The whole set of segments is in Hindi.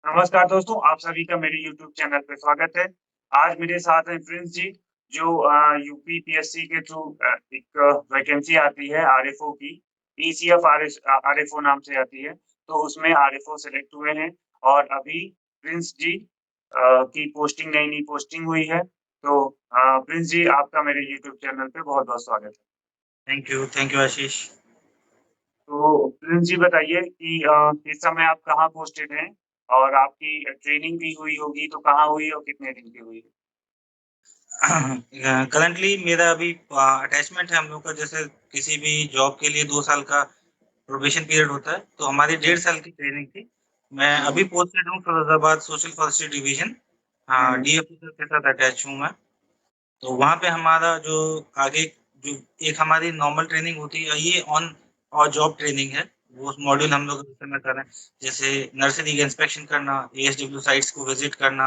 नमस्कार दोस्तों, आप सभी का मेरे यूट्यूब चैनल पे स्वागत है। आज मेरे साथ हैं प्रिंस जी, जो यूपी पीएससी के थ्रू एक वैकेंसी आती है आरएफओ की, ईसीएफ आरएफओ नाम से आती है, तो उसमें आरएफओ सेलेक्ट हुए हैं और अभी प्रिंस जी की पोस्टिंग नई-नई पोस्टिंग हुई है। तो प्रिंस जी, आपका मेरे यूट्यूब चैनल पे बहुत-बहुत स्वागत है। थैंक यू आशीष। तो प्रिंस जी बताइए कि इस समय आप कहाँ पोस्टेड हैं? और आपकी ट्रेनिंग भी हुई होगी तो कहाँ हुई और कितने दिन की हुई? करंटली मेरा अभी अटैचमेंट है हम लोग का, जैसे किसी भी जॉब के लिए 2 साल का प्रोबेशन पीरियड होता है, तो हमारी हुँ, 1.5 साल की ट्रेनिंग थी। मैं हुँ, अभी पोस्टेड हूँ फिरोजाबाद सोशल फॉरेस्ट्री डिवीजन। हाँ, हुँ, डीएफओ के साथ अटैच हूँ मैं। तो वहाँ पे हमारा जो आगे जो एक हमारी नॉर्मल ट्रेनिंग होती है, ये ऑन और जॉब ट्रेनिंग है। वो मॉड्यूल हुँ, हम लोग इस समय कर रहे हैं, जैसे नर्सरी का इंस्पेक्शन करना, एएसडब्ल्यू साइट्स को विजिट करना,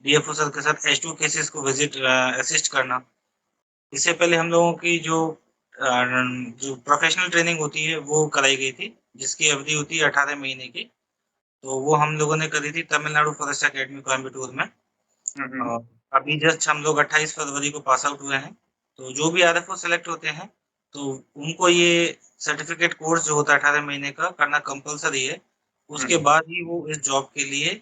डीएफओ सर के साथ एच टू केसेस को विजिट असिस्ट करना। इससे पहले हम लोगों की जो प्रोफेशनल ट्रेनिंग होती है वो कराई गई थी, जिसकी अवधि होती है 18 महीने की। तो वो हम लोगों ने करी थी तमिलनाडु फॉरेस्ट एकेडमी कोयम्बटूर में। हुँ, हुँ, अभी जस्ट हम लोग 28 फरवरी को पास आउट हुए हैं। तो जो भी आरएफओ सेलेक्ट होते हैं, तो उनको ये सर्टिफिकेट कोर्स जो होता है 18 महीने का करना कंपलसरी है। उसके हुँ। बाद ही वो इस जॉब के लिए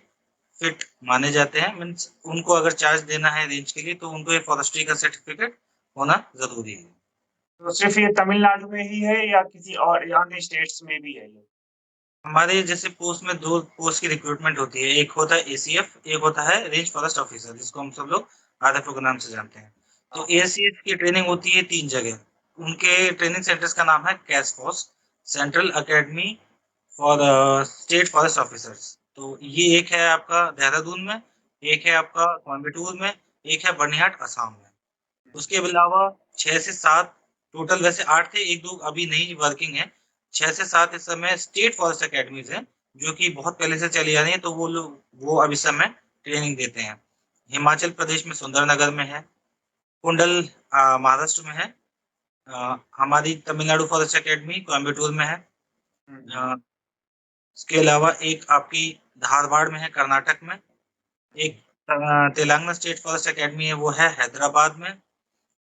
फिट माने जाते हैं। मीन्स उनको अगर चार्ज देना है रेंज के लिए, तो उनको ये फॉरेस्ट्री का सर्टिफिकेट होना ज़रूरी है। तो सिर्फ़ ये तमिलनाडु में ही है या किसी और या अन्य स्टेट्स में भी है ये? हमारे जैसे पोस्ट में 2 पोस्ट की रिक्रूटमेंट होती है। एक होता है एसीएफ, एक होता है रेंज फॉरेस्ट ऑफिसर, जिसको हम सब लोग आरएफओ के नाम से जानते हैं। तो हाँ, एसीएफ की ट्रेनिंग होती है 3 जगह। उनके ट्रेनिंग सेंटर्स का नाम है CASFOS, central academy for state forest officers. तो ये एक है आपका देहरादून में, एक है आपका कोयम्बटूर में, एक है बर्निहाट असम में। उसके अलावा 6 से 7 टोटल, वैसे 8 थे, 1-2 अभी नहीं वर्किंग है। 6 से 7 इस समय स्टेट फॉरेस्ट अकेडमीज़ हैं, जो कि बहुत पहले से चली आ रही हैं, तो वो अब इस समय ट्रेनिंग देते हैं। हिमाचल प्रदेश में सुंदरनगर में है, कुंडल महाराष्ट्र में है, हमारी तमिलनाडु फॉरेस्ट अकेडमी कोयम्बटूर में है। हुँ, हुँ, अ, इसके अलावा एक आपकी धारवाड़ में है कर्नाटक में, एक तेलंगाना स्टेट फॉरेस्ट अकेडमी है, वो है हैदराबाद में।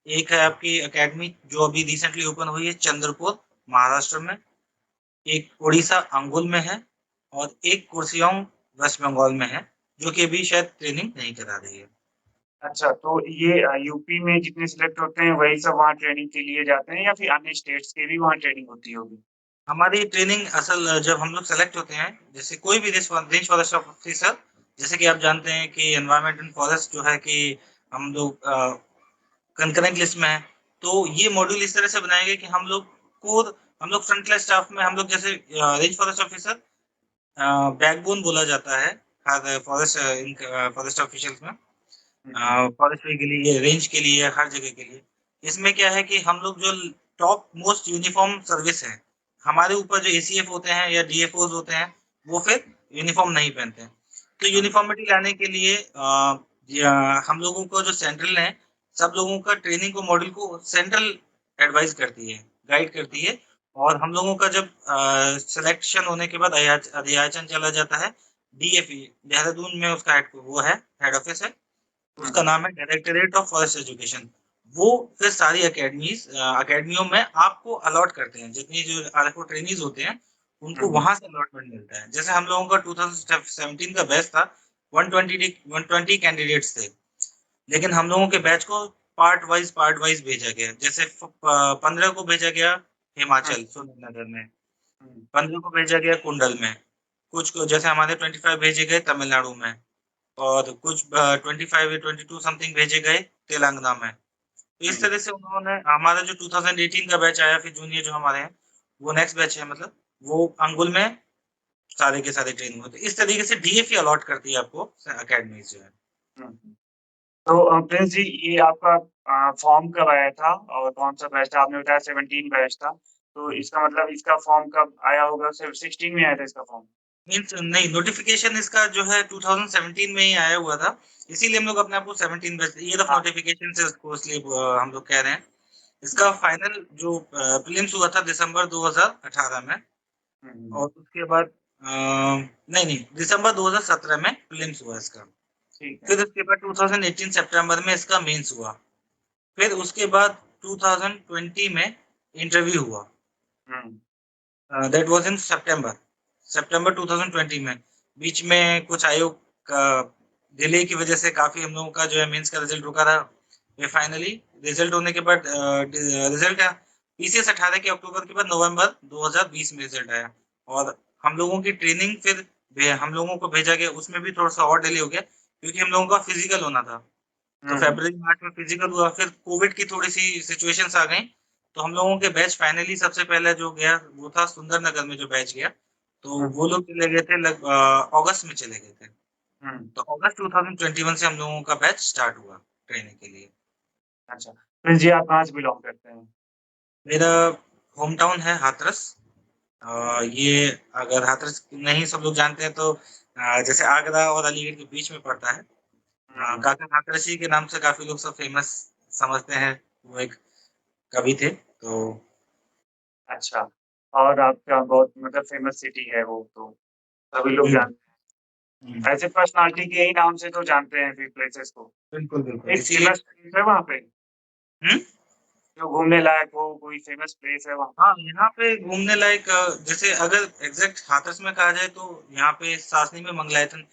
एक है आपकी अकेडमी जो अभी रिसेंटली ओपन हुई है चंद्रपुर, महाराष्ट्र में। एक उड़ीसा अंगुल में है और एक कुर्सेओंग वेस्ट बंगाल में है, जो कि अभी शायद ट्रेनिंग नहीं करा रही है। अच्छा, तो ये यूपी में जितने सिलेक्ट होते हैं वही सब वहाँ ट्रेनिंग के लिए जाते हैं या फिर अन्य स्टेट्स की भी वहाँ ट्रेनिंग होती होगी? हमारी ट्रेनिंग असल जब हम लोग सेलेक्ट होते हैं, जैसे कोई भी रेंज फॉरेस्ट ऑफिसर, जैसे कि आप जानते हैं कि एनवायरनमेंट एंड फॉरेस्ट जो है कि हम लोग कंकरेंट लिस्ट में है। तो ये मॉड्यूल इस तरह से बनाए गए कि हम लोग फ्रंट लाइन स्टाफ में हम लोग जैसे रेंज फॉरेस्ट ऑफिसर बैकबोन बोला जाता है हर फॉरेस्ट ऑफिशियल्स में, हुँ, हुँ, फॉरेस्ट्री के लिए, रेंज के लिए, हर जगह के लिए। इसमें क्या है कि हम लोग जो टॉप मोस्ट यूनिफॉर्म सर्विस है, हमारे ऊपर जो एसीएफ होते हैं या डीएफओज होते हैं, वो फिर यूनिफॉर्म नहीं पहनते हैं। तो हुँ, यूनिफॉर्मिटी लाने के लिए हम लोगों को जो सेंट्रल है, सब लोगों का ट्रेनिंग को मॉड्यूल को सेंट्रल एडवाइस करती है, गाइड करती है। और हम लोगों का जब सिलेक्शन होने के बाद अध्याचन चला जाता है डीएफई, देहरादून में उसका हेड ऑफिस है। हुँ, उसका हुँ, नाम है डायरेक्टरेट ऑफ फॉरेस्ट एजुकेशन। वो फिर सारी अकेडमियों में आपको अलॉट करते हैं, जितनी जो आरएफओ ट्रेनीज होते हैं, हुँ, उनको हुँ, वहां से अलॉटमेंट मिलता है। जैसे हम लोगों का 2017 का बैच था, 120 कैंडिडेट्स थे, लेकिन हम लोगों के बैच को पार्ट वाइज भेजा गया। जैसे 15 को भेजा गया हुँ, हिमाचल सुंदरनगर में, हुँ, 15 को भेजा गया कुंडल में, कुछ को जैसे हमारे 25 भेजे गए तमिलनाडु में, और कुछ 25 या 22 समथिंग भेजे गए तेलंगाना में। तो इस हुँ। तरह से उन्होंने हमारा जो 2018 का बैच आया, फिर जूनियर जो हमारे हैं, वो नेक्स्ट बैच है, मतलब वो अंगुल में सारे के सारे ट्रेनिंग होते हैं। इस तरीके से डीएफई अलॉट करती है आपको अकेडमीज जो है। हुँ, हुँ। तो प्रिंस जी ये आपका फॉर्म कब आया था और कौन-सा बैच था? आपने बताया 17 बैच था, तो इसका मतलब इसका फॉर्म कब आया होगा? सिर्फ 16 में आया था इसका फॉर्म? मीन्स नहीं, नोटिफिकेशन इसका जो है 2017 में ही आया हुआ था, इसीलिए हम लोग अपने आप को 17 बैच ईयर ऑफ हाँ। नोटिफिकेशन से उसको इसलिए हम लोग कह रहे हैं। इसका फाइनल जो प्रीलिम्स हुआ था दिसंबर 2018 में। हुँ, और हुँ, उसके बाद नहीं नहीं, दिसंबर 2017 में प्रीलिम्स हुआ इसका। ठीक है। फिर उसके बाद 2018 सितंबर में इसका मेंस हुआ। फिर उसके बाद 2020 में इंटरव्यू हुआ। हम्म। दैट वाज इन सितंबर 2020 में। बीच में कुछ आयोग का डिले की वजह से काफी हम लोगों का जो है मेंस का रिजल्ट रुका रहा। फिर फाइनली रिजल्ट होने के बाद रिजल्ट आया पीसीएस 18 के अक्टूबर के बाद नवंबर 2020 में रिजल्ट आया। और हम लोगों की ट्रेनिंग फिर हम लोगों को भेजा गया, उसमें भी थोड़ा सा और डिले हो गया क्योंकि हम लोगों का फिजिकल होना था। तो हम्म। फरवरी मार्च में फिजिकल हुआ, फिर कोविड की थोड़ी सी सिचुएशंस आ गई। तो हम लोगों के बैच फाइनली सबसे पहले जो गया वो था सुंदरनगर में जो बैच गया। तो हम्म। वो लोग चले गए थे अगस्त में चले गए थे। हम्म। तो अगस्त 2021 से हम लोगों का बैच स्टार्ट हुआ ट्रेनिंग के लिए। अच्छा, प्रिंस जी आप कहाँ से बिलोंग करते हैं? मेरा होम टाउन है हाथरस। ये अगर हाथरस नहीं सब लोग जानते हैं तो जैसे आगरा और अलीगढ़ के बीच में पड़ता है। हम्म। काका हाथरसी के नाम से काफी लोग सब फेमस समझते हैं। वो एक कवि थे तो। अच्छा, और आपका बहुत मतलब फेमस सिटी है वो तो सभी लोग हम्म, जानते हम्म, हैं, ऐसे पर्सनालिटी के ही नाम से तो जानते हैं फिर प्लेसेस को। बिल्कुल बिल्कुल एक इसीलिए। फेमस प्लेस है वहाँ पे हम्म। जो घूमने लायक हो, कोई फेमस प्लेस है वहाँ पे? हाँ, यहाँ पे घूमने लायक जैसे अगर एग्जैक्ट हाथरस में कहा जाए तो यहाँ पे सासनी में मंगलायतन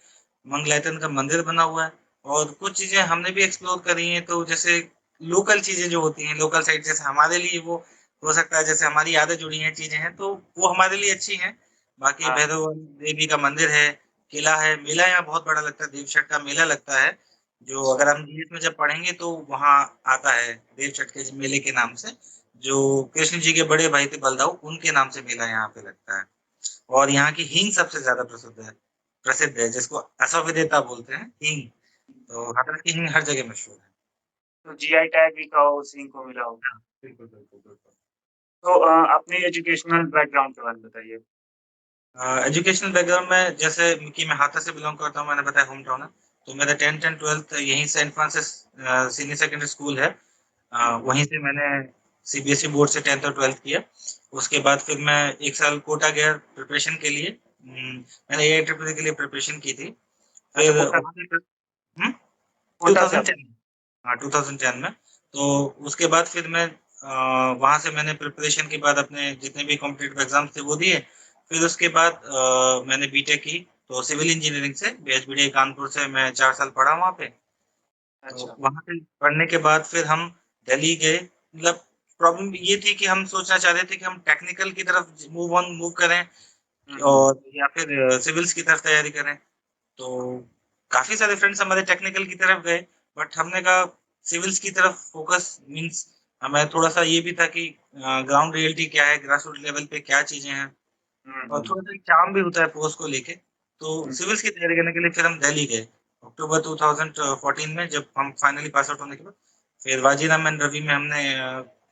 मंगलायतन का मंदिर बना हुआ है। और कुछ चीजें हमने भी एक्सप्लोर करी हैं, तो जैसे लोकल चीजें जो होती हैं लोकल साइड, जैसे हमारे लिए वो हो सकता है, जैसे हमारी यादें जुड़ी हैं चीजें हैं तो वो हमारे लिए अच्छी हैं। बाकी हाँ। भैरव देवी का मंदिर है, किला है, मेला यहाँ बहुत बड़ा लगता है, देवछठ का मेला लगता है। जो अगर हम इंग्लिश में जब पढ़ेंगे तो वहाँ आता है देवछठ के मेले के नाम से। जो कृष्ण जी के बड़े भाई थे बलदाऊ, उनके नाम से मेला यहाँ पे लगता है। और यहाँ की हींग सबसे ज्यादा प्रसिद्ध है जिसको असफेदेता बोलते हैं, हींग। तो हाथरस की हींग हर जगह मशहूर है। तो जीआई टैग भी कहो उसी को मिला होगा। हाँ, बिल्कुल बिल्कुल बिल्कुल। तो अपने एजुकेशनल बैकग्राउंड के बारे में बताइए। एजुकेशनल बैकग्राउंड में जैसे कि मैं हाथरस से बिलोंग करता हूँ, मैंने बताया होम टाउन है। तो मेरा 10th एंड 12th यहीं Saint Francis senior secondary school है। हम्म। वहीं से मैंने सीबीएसई बोर्ड से 10th और 12th किया। उसके बाद फिर मैं एक साल कोटा गया प्रिपरेशन के लिए। मैंने एआईट्रिपल के लिए प्रिपरेशन की थी। अच्छा, फिर कोटा वहाँ से कोटा से आप? 2010। हाँ, 2010 में। तो उसके बाद फिर मैं वहाँ से मैंने प्रिपरेशन के बाद अपने जितने भी कॉम्पिटिटिव एग्जाम्स थे वो दिए। फिर उसके बाद मैंने बीटेक की। तो सिविल इंजीनियरिंग से बीएचबीडी कानपुर से मैं 4 साल पढ़ा वहाँ पे। तो अच्छा। वहाँ से पढ़ने के बाद फिर हम दिल्ली गए। मतलब प्रॉब्लम ये थी कि हम सोचना चाह रहे थे कि हम टेक्निकल की तरफ मूव करें हम्म। और या फिर सिविल्स की तरफ तैयारी करें। तो काफी सारे फ्रेंड्स हमारे टेक्निकल की तरफ गए, बट हमने कहा सिविल्स की तरफ फोकस मींस हमें थोड़ा सा ये भी था कि ग्राउंड रियलिटी क्या है, ग्रास रूट लेवल पे क्या चीजें हैं। और हम्म। थोड़ा सा चार्म भी होता है पोस्ट को लेके। तो हम्म। सिविल्स की तैयारी करने के लिए फिर हम दिल्ली गए अक्टूबर 2014 में, जब हम फाइनली पास आउट होने के बाद। फिर वाजीराम एंड रवि में हमने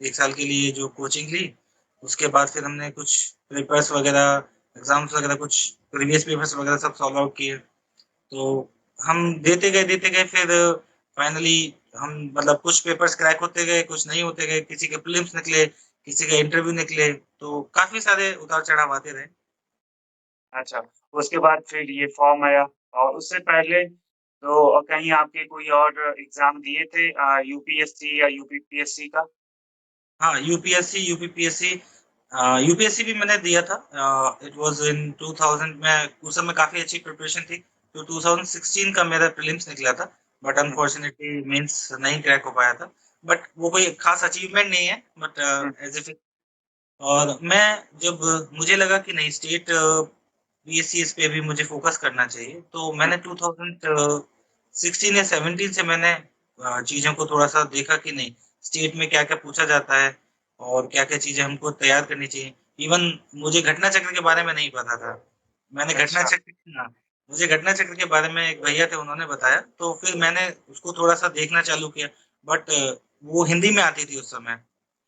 1 साल के लिए जो कोचिंग ली। उसके बाद फिर हमने कुछ पेपर्स वगैरह, एग्जाम्स वगैरह, कुछ प्रीवियस पेपर्स वगैरह सब सॉल्व आउट किए। तो हम देते गए फिर फाइनली हम मतलब कुछ पेपर्स क्रैक होते गए, कुछ नहीं होते गए, किसी के प्रीलिम्स निकले, किसी के इंटरव्यू निकले। तो काफी सारे उतार चढ़ाव आते रहे। अच्छा, उसके बाद फिर ये फॉर्म आया और उससे पहले तो कहीं आपके कोई और एग्ज़ाम दिए थे यूपीएससी या यूपीपीएससी का? हाँ, यूपीएससी यूपीपीएससी यूपीएससी भी मैंने दिया था। इट वाज इन 2000 में। उस समय काफी अच्छी प्रिपरेशन थी। तो 2016 का मेरा प्रीलिम्स निकला था, बट हुँ, अनफॉर्चुनेटली मेंस नहीं क्रैक हो पाया था। बट वो कोई खास अचीवमेंट नहीं है, बट हुँ, एज इफ। और मैं जब मुझे लगा कि नहीं, स्टेट बीएससी इस पे भी मुझे फोकस करना चाहिए, तो हुँ, मैंने 2016 या 17 से मैंने चीज़ों को थोड़ा सा देखा कि नहीं, स्टेट में क्या क्या पूछा जाता है और क्या क्या चीज़ें हमको तैयार करनी चाहिए। इवन मुझे घटना चक्र के बारे में नहीं पता था। मैंने घटना अच्छा। चक्र हाँ, मुझे घटना चक्र के बारे में एक भैया थे, उन्होंने बताया, तो फिर मैंने उसको थोड़ा सा देखना चालू किया। बट वो हिंदी में आती थी उस समय, हुँ,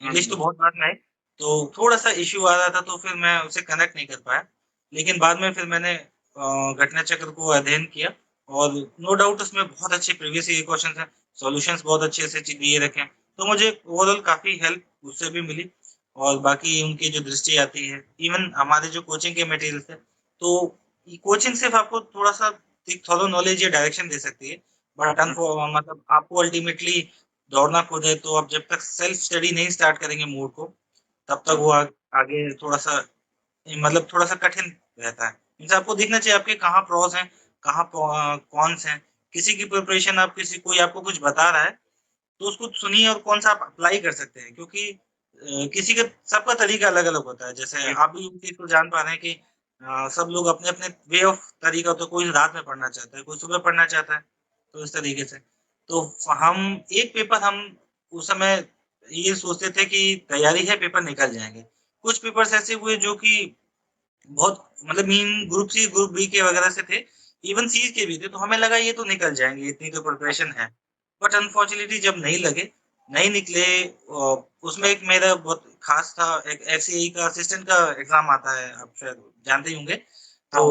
इंग्लिश तो हुँ, बहुत बाद में आई। तो थोड़ा सा इश्यू आ रहा था, तो फिर मैं उसे कनेक्ट नहीं कर पाया। लेकिन बाद में फिर मैंने घटना चक्र को अध्ययन किया। और नो डाउट उसमें बहुत अच्छे प्रीवियस ईयर क्वेश्चन हैं, सॉल्यूशंस बहुत अच्छे से दिए रखे हैं। तो मुझे ओवरऑल काफ़ी हेल्प उससे भी मिली। और बाकी उनकी जो दृष्टि आती है, इवन हमारे जो कोचिंग के मटेरियल थे तो कोचिंग सिर्फ आपको थोड़ा सा एक थोड़ा नॉलेज या डायरेक्शन दे सकती है, बट मतलब आपको अल्टीमेटली दौड़ना खुद है, तो आप जब तक सेल्फ स्टडी नहीं स्टार्ट करेंगे मोड को, तब तक वो आगे थोड़ा सा मतलब थोड़ा सा कठिन रहता है। मीन्स आपको देखना चाहिए आपके कहाँ प्रॉस हैं, कहाँ कॉन्स हैं। किसी की प्रिपरेशन आप किसी कोई आपको कुछ बता रहा है, तो उसको सुनिए और कौन सा आप अप्लाई कर सकते हैं, क्योंकि किसी का सबका तरीका अलग अलग होता है। जैसे आप भी इस चीज को जान पा रहे हैं कि सब लोग अपने अपने वे ऑफ तरीका, तो कोई रात में पढ़ना चाहता है, कोई सुबह पढ़ना चाहता है, तो इस तरीके से। तो हम एक पेपर हम उस समय ये सोचते थे कि तैयारी है, पेपर निकल जाएंगे। कुछ पेपर्स ऐसे हुए जो कि बहुत मतलब mean group C group B के वगैरह से थे, इवन सी के भी थे, तो हमें लगा ये तो निकल जाएंगे, इतनी तो प्रिपरेशन है। बट अनफॉर्चुनेटली जब नहीं लगे, नहीं निकले, उसमें एक मेरा बहुत खास था, एक एफसीआई का असिस्टेंट का एग्जाम आता है, आप शायद जानते ही होंगे। तो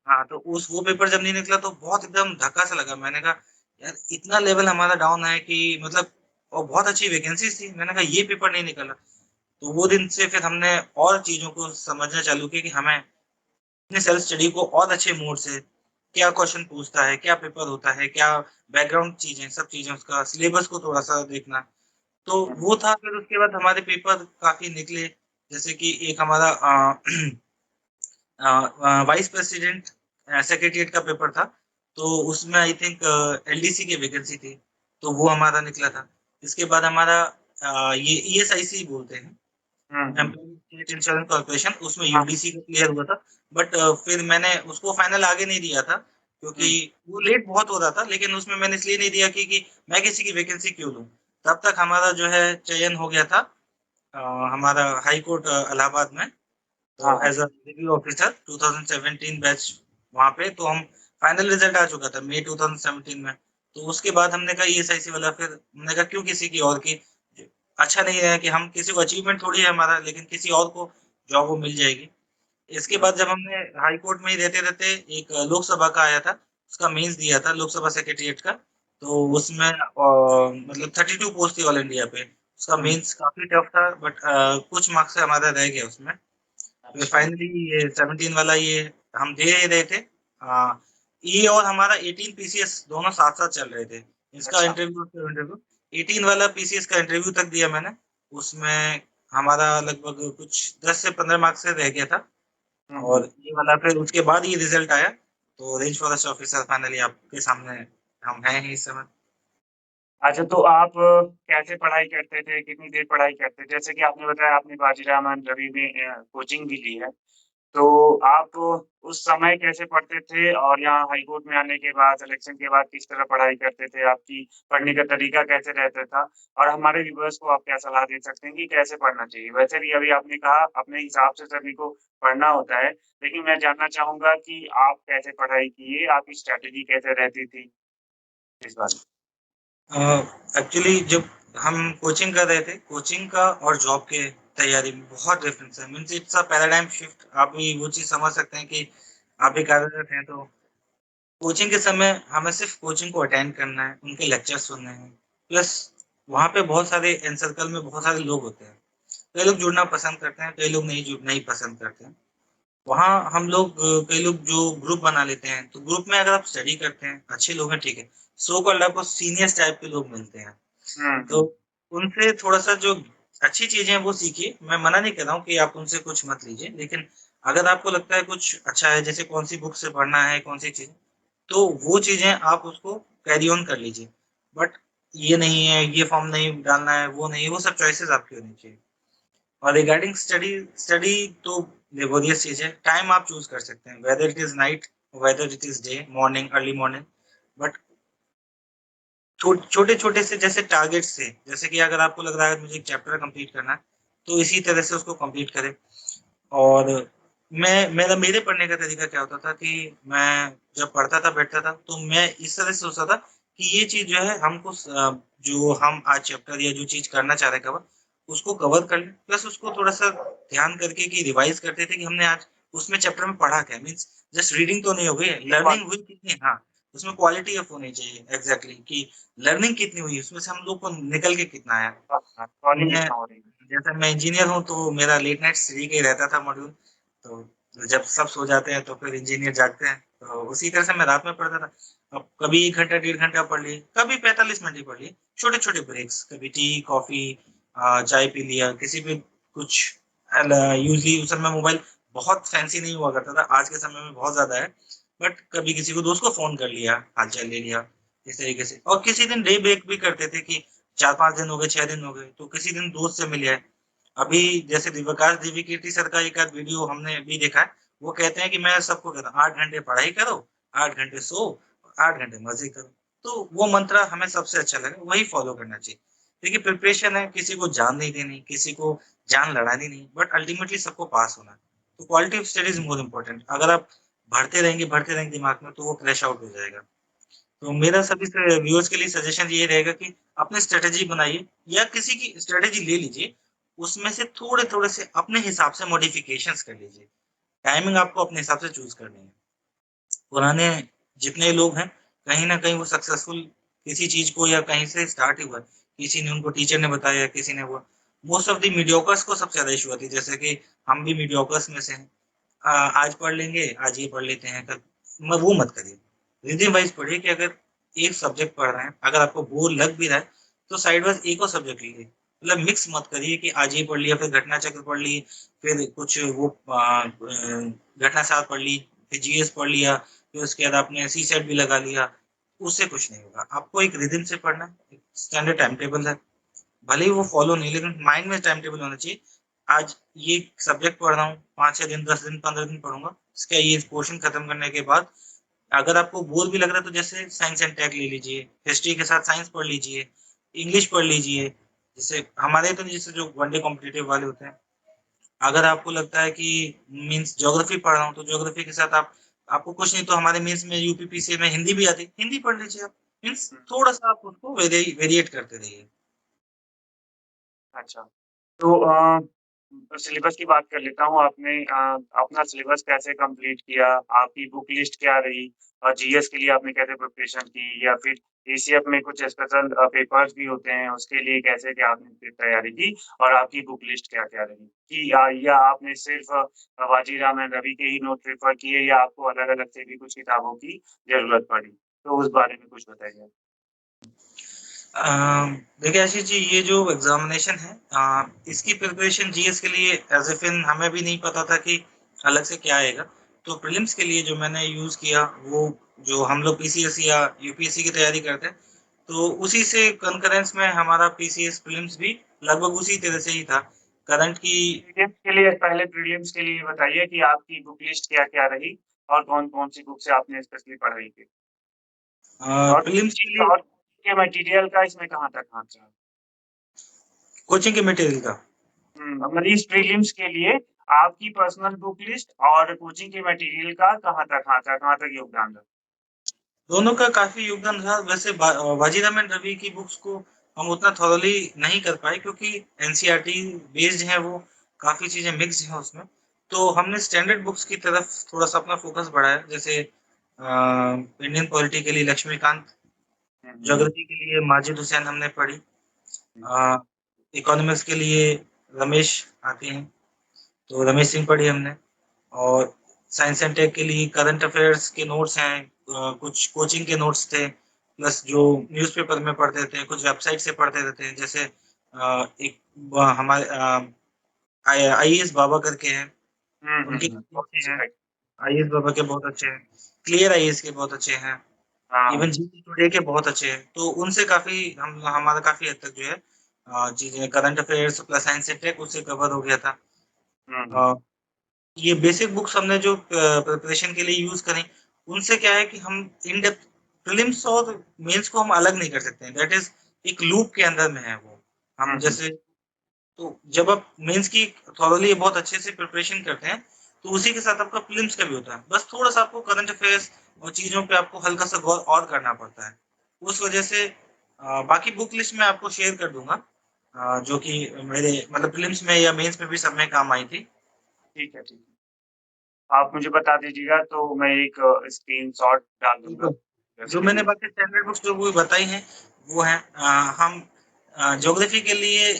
हाँ, तो उस वो पेपर जब नहीं निकला तो बहुत एकदम धक्का सा लगा। मैंने कहा यार इतना लेवल हमारा डाउन है कि मतलब, और बहुत अच्छी वैकेंसीज थी, मैंने कहा ये पेपर नहीं निकला। तो वो दिन से फिर हमने और चीज़ों को समझना चालू किया कि हमें अपने सेल्फ स्टडी को और अच्छे मोड से, क्या क्वेश्चन पूछता है, क्या पेपर होता है, क्या बैकग्राउंड चीज़ें, सब चीज़ें, उसका सिलेबस को थोड़ा-सा देखना। तो वो था। फिर उसके बाद हमारे पेपर काफ़ी निकले, जैसे कि एक हमारा वाइस प्रेसिडेंट सेक्रेटेरिएट का पेपर था, तो उसमें आई थिंक एलडीसी की वैकेंसी थी, तो वो हमारा निकला था। इसके बाद हमारा ये ईएसआईसी बोलते हैं, एम्प्लॉयमेंट स्टेट इंश्योरेंस कॉर्पोरेशन, उसमें यूडीसी का क्लियर हुआ था। बट फिर मैंने उसको फाइनल आगे नहीं दिया था, क्योंकि वो लेट बहुत हो रहा था। लेकिन उसमें मैंने इसलिए नहीं दिया कि मैं किसी की वैकेंसी क्यों लूँ। तब तक हमारा जो है चयन हो गया था अ, हमारा हाई कोर्ट इलाहाबाद में, तो as a review officer 2017 batch वहाँ पे। तो हम फाइनल रिजल्ट आ चुका था मई 2017 में। तो उसके बाद हमने कहा ईएसआईसी वाला, फिर हमने कहा क्यों किसी की और की, अच्छा नहीं है कि हम किसी को, अचीवमेंट थोड़ी है हमारा, लेकिन किसी और को जॉब वो मिल जाएगी। इसके बाद जब हमने हाई कोर्ट में ही रहते-रहते एक लोकसभा का आया था, उसका मेंस दिया था लोकसभा सेक्रेटेरिएट का, तो उसमें मतलब 32 पोस्ट थी ऑल इंडिया पे। उसका मेंस काफ़ी टफ था, बट कुछ मार्क्स से हमारा रह गया उसमें। फिर फाइनली ये 17 वाला ये हम दे रहे थे। ये और हमारा 18 पीसीएस दोनों साथ-साथ चल रहे थे। इसका इंटरव्यू 18 वाला पीसीएस का इंटरव्यू तक दिया मैंने। उसमें हमारा लगभग कुछ 10 से 15 मार्क्स से रह गया था। और ये वाला फिर उसके बाद ये रिजल्ट आया, तो रेंज फॉरेस्ट ऑफिसर फाइनली आपके सामने हम हैं ही इस समय। अच्छा, तो आप कैसे पढ़ाई करते थे? कितनी देर पढ़ाई करते थे? जैसे कि आपने बताया आपने बाजीराव रवि में कोचिंग भी ली है। तो आप उस समय कैसे पढ़ते थे? और यहाँ हाई कोर्ट में आने के बाद, सिलेक्शन के बाद किस तरह पढ़ाई करते थे? आपकी पढ़ने का तरीका कैसे रहता था? और हमारे व्यूअर्स को आप क्या सलाह दे सकते हैं कि कैसे पढ़ना चाहिए? वैसे भी अभी आपने कहा अपने हिसाब से सभी को पढ़ना होता है, लेकिन मैं जानना चाहूँगा कि आप कैसे पढ़ाई किए? आपकी स्ट्रैटेजी कैसे रहती थी? इस बारे में। एक्चुअली जब हम कोचिंग कर रहे थे, कोचिंग का और जॉब के तैयारी में बहुत डिफरेंस है। Means it's a paradigm shift. आप भी वो चीज़ समझ सकते हैं कि आप भी कार्यरत हैं, तो कोचिंग के समय हमें सिर्फ कोचिंग को अटेंड करना है, उनके लेक्चर सुनने हैं। प्लस वहाँ पे बहुत सारे इन सर्कल में बहुत सारे लोग होते हैं। कई लोग जुड़ना पसंद करते हैं, कई लोग नहीं पसंद करते हैं। वहाँ हम लोग कई लोग जो ग्रुप बना लेते हैं, तो ग्रुप में अगर आप स्टडी करते हैं, अच्छे लोग हैं, ठीक है। सो कॉल्ड आपको सीनियर्स टाइप के लोग मिलते हैं, तो उनसे थोड़ा-सा जो अच्छी चीज़ें हैं वो सीखिए। मैं मना नहीं कर रहा हूँ कि आप उनसे कुछ मत लीजिए, लेकिन अगर आपको लगता है कुछ अच्छा है, जैसे कौन-सी बुक से पढ़ना है, कौन-सी चीज़, तो वो चीज़ें आप उसको कैरी ऑन कर लीजिए। बट ये नहीं है, ये फॉर्म नहीं डालना है, वो नहीं, वो सब चॉइसेस आपकी होनी चाहिए। और रिगार्डिंग स्टडी, स्टडी तो लेबोरियस चीज़ है। टाइम आप चूज़ कर सकते हैं, whether it is night, whether it is day, morning, early morning. But छोटे-छोटे से जैसे टारगेट्स थे, जैसे कि अगर आपको लग रहा है मुझे एक चैप्टर कंप्लीट करना है, तो इसी तरह से उसको कंप्लीट करें। और मेरे पढ़ने का तरीका क्या होता था कि मैं जब पढ़ता था, बैठता था, तो मैं इस तरह से सोचता था कि ये चीज़ जो है हमको जो हम आज चैप्टर या जो चीज़ करना चाह रहे हैं कवर, उसको कवर कर लें। प्लस उसको थोड़ा-सा ध्यान करके कि रिवाइज़ करते थे कि हमने आज उसमें चैप्टर में पढ़ा क्या? मीन्स जस्ट रीडिंग तो नहीं हो गई, लर्निंग हुई कितनी है? हाँ, उसमें क्वालिटी ऑफ होनी चाहिए एग्ज़ैक्टली कि लर्निंग कितनी हुई, उसमें से हम लोग को निकल के कितना आया। मैं क्वालिफिकेशन हो रही है। जैसे मैं इंजीनियर हूँ, तो मेरा लेट नाइट 3 का ही रहता था मॉड्यूल, तो जब सब सो जाते हैं तो फिर इंजीनियर जागते हैं, तो उसी तरह से मैं रात में पढ़ता था। अब कभी 1 घंटा, 1.5 घंटा पढ़ लिए, कभी 45 मिनट ही पढ़ लिए, छोटे-छोटे ब्रेक्स, कभी टी, कॉफ़ी चाय पी लिया, किसी भी कुछ यूज़ुअली उस समय मोबाइल बहुत फैंसी नहीं हुआ करता था, आज के समय में बहुत ज़्यादा है, बट कभी किसी को दोस्त को फ़ोन कर लिया, हाल-चाल ले लिया, इस तरीके से। और किसी दिन डे ब्रेक भी करते थे कि 4-5 दिन हो गए, 6 दिन हो गए, तो किसी दिन दोस्त से मिल आए। अभी जैसे विकास दिव्यकीर्ति सर का एक आध वीडियो हमने अभी देखा है, वो कहते हैं कि मैं सबको कहता हूँ 8 घंटे पढ़ाई करो, 8 घंटे सो, 8 घंटे मज़े करो। तो वो मंत्र हमें सबसे अच्छा लगा, वही फ़ॉलो करना चाहिए। देखिए प्रिपरेशन है, किसी को जान नहीं देनी, किसी को जान लड़ानी नहीं, बट अल्टीमेटली सबको पास होना है। तो quality of study is more important. अगर आप भरते रहेंगे दिमाग में, तो वो क्रैश आउट हो जाएगा। तो मेरा सभी से व्यूअर्स के लिए सजेशन ये रहेगा कि अपनी स्ट्रैटेजी बनाइए या किसी की स्ट्रैटेजी ले लीजिए, उसमें से थोड़े-थोड़े से अपने हिसाब से मॉडिफ़िकेशंस कर लीजिए। टाइमिंग आपको अपने हिसाब से चूज़ करनी है। पुराने जितने लोग हैं, कहीं न कहीं वो सक्सेसफुल किसी चीज़ को या कहीं से स्टार्ट ही हुआ है। किसी ने उनको टीचर ने बताया, किसी ने वो मोस्ट ऑफ द मीडियोक्र्स को सबसे ज़्यादा इश्यू आती है, जैसे कि हम भी मीडियोक्र्स में से हैं। आज पढ़ लेंगे, आज ये पढ़ लेते हैं, कल म वो मत करिए। रिदम वाइज़ पढ़िए कि अगर एक सब्जेक्ट पढ़ रहे हैं, अगर आपको बोर लग भी रहा है, तो साइड वाइज़ एक और सब्जेक्ट लीजिए। मतलब मिक्स मत करिए कि आज ये पढ़ लिया, फिर घटना चक्र पढ़ ली, फिर कुछ वो घटना सार पढ़ ली, फिर जीएस पढ़ लिया, फिर उसके बाद आपने सीसेट भी लगा लिया, उससे कुछ नहीं होगा। आपको एक रिदम से पढ़ना है, एक स्टैंडर्ड टाइम टेबल है। भले ही वो फ़ॉलो नहीं, लेकिन माइंड में टाइम टेबल होना चाहिए। आज ये सब्जेक्ट पढ़ रहा हूँ, 5-6 दिन, 10 दिन, 15 दिन पढ़ूँगा। इसका ये पोर्शन खत्म करने के बाद अगर आपको बोर भी लग रहा है तो जैसे साइंस एंड टेक ले लीजिए, हिस्ट्री के साथ साइंस पढ़ लीजिए, इंग्लिश पढ़ लीजिए। जैसे हमारे तो जैसे जो वन डे कॉम्पिटिटिव वाले होते हैं, अगर आपको लगता है कि मीन्स ज्योग्राफी पढ़ रहा हूँ, तो ज्योग्राफी के साथ आपको कुछ नहीं तो हमारे मीन्स में यूपीपीसी में हिंदी भी आती है, हिंदी पढ़ लीजिए आप। मीन्स हुँ, थोड़ा-सा आप उसको वेरिएट करते रहिए। अच्छा। तो सिलेबस की बात कर लेता हूँ। आपने अपना सिलेबस कैसे कंप्लीट किया? आपकी बुक लिस्ट क्या रही? और जीएस के लिए आपने कैसे प्रिपरेशन की? या फिर एसीएफ में कुछ स्पेशल पेपर्स भी होते हैं, उसके लिए कैसे क्या आपने फिर तैयारी की? और आपकी बुक लिस्ट क्या-क्या रही? कि या आपने सिर्फ़ बाजीराव एंड रवि के ही नोट रेफ़र किए या आपको अलग-अलग से भी कुछ किताबों की ज़रूरत पड़ी? तो उस बारे में कुछ बताइए। अ, देखिए आशीष जी, ये जो एग्ज़ामिनेशन है इसकी प्रिपरेशन जीएस के लिए एज़ इफ इन हमें भी नहीं पता था कि अलग से क्या आएगा। तो प्रीलिम्स के लिए जो मैंने यूज़ किया वो जो हम लोग पीसीएस या यूपीएससी की तैयारी करते हैं, तो उसी से कनकरेंस में हमारा पीसीएस प्रीलिम्स भी लगभग उसी तरह से ही था। करंट की प्रीलिम्स के लिए बताइए कि आपकी बुक लिस्ट क्या-क्या रही और कौन-कौन सी बुक से आपने स्पेशली पढ़ाई की? और प्रीलिम्स के लिए और के मटेरियल का इसमें कहाँ तक हाथ रहा? कोचिंग के मटेरियल का। मतलब इस प्रीलिम्स के लिए आपकी पर्सनल बुक लिस्ट और कोचिंग के मटेरियल का कहाँ तक हाथ रहा, कहाँ तक योगदान रहा? दोनों का काफ़ी योगदान रहा। वैसे बाजीराव एंड रवि की बुक्स को हम उतना थॉरोली नहीं कर पाए क्योंकि एनसीईआरटी बेस्ड है वो, काफ़ी चीज़ें मिक्स्ड हैं उसमें। तो हमने स्टैंडर्ड बुक्स की तरफ थोड़ा-सा अपना फ़ोकस बढ़ाया। जैसे इंडियन पॉलिटी के लिए लक्ष्मीकांत, हुँ, हुँ। ज्योग्राफी के लिए माजिद हुसैन हमने पढ़ी। हुँ, अ, इकोनॉमिक्स के लिए रमेश आते हैं, तो रमेश सिंह पढ़ी हमने। और साइंस एंड टेक के लिए करंट अफेयर्स के नोट्स हैं, कुछ कोचिंग के नोट्स थे, प्लस जो न्यूज़पेपर में पढ़ते थे, कुछ वेबसाइट से पढ़ते रहते हैं। जैसे एक हमारे आईएएस बाबा करके हैं, हुँ, हुँ, उनके हुँ। काफ़ी बहुत अच्छे अच्छी हैं। राइट। आईएएस बाबा के बहुत अच्छे हैं, क्लियर आईएएस के बहुत अच्छे हैं, हाँ। इवन जीके टुडे के बहुत अच्छे हैं। तो उनसे काफ़ी हमारा काफ़ी हद तक जो है चीज़ें current affairs plus science and tech उससे कवर हो गया था। हुँ, हुँ। अ ये बेसिक बुक्स हमने जो प्रिपरेशन के लिए यूज़ करें, उनसे क्या है कि हम इन डेप्थ प्रीलिम्स और मेंस को हम अलग नहीं कर सकते हैं। दैट इज़ एक लूप के अंदर में है वो। हुँ, हम हुँ। जैसे तो जब आप मेंस की थॉरोली बहुत अच्छे से प्रिपरेशन करते हैं, तो उसी के साथ आपका प्रीलिम्स का भी होता है। बस थोड़ा-सा आपको करंट अफेयर्स और चीज़ों पे आपको हल्का-सा गौर और करना पड़ता है। उस वजह से बाकी बुक लिस्ट मैं आपको शेयर कर दूँगा जो कि मेरे मतलब प्रीलिम्स में या मेंस में भी सब में काम आई थी। ठीक है, ठीक है। आप मुझे बता दीजिएगा तो मैं एक स्क्रीनशॉट डाल दूँगा। बिल्कुल। जैसे जो कि मैंने बाकी स्टैंडर्ड बुक्स जो वो बताई हैं, वो हैं हम ज्योग्राफी के लिए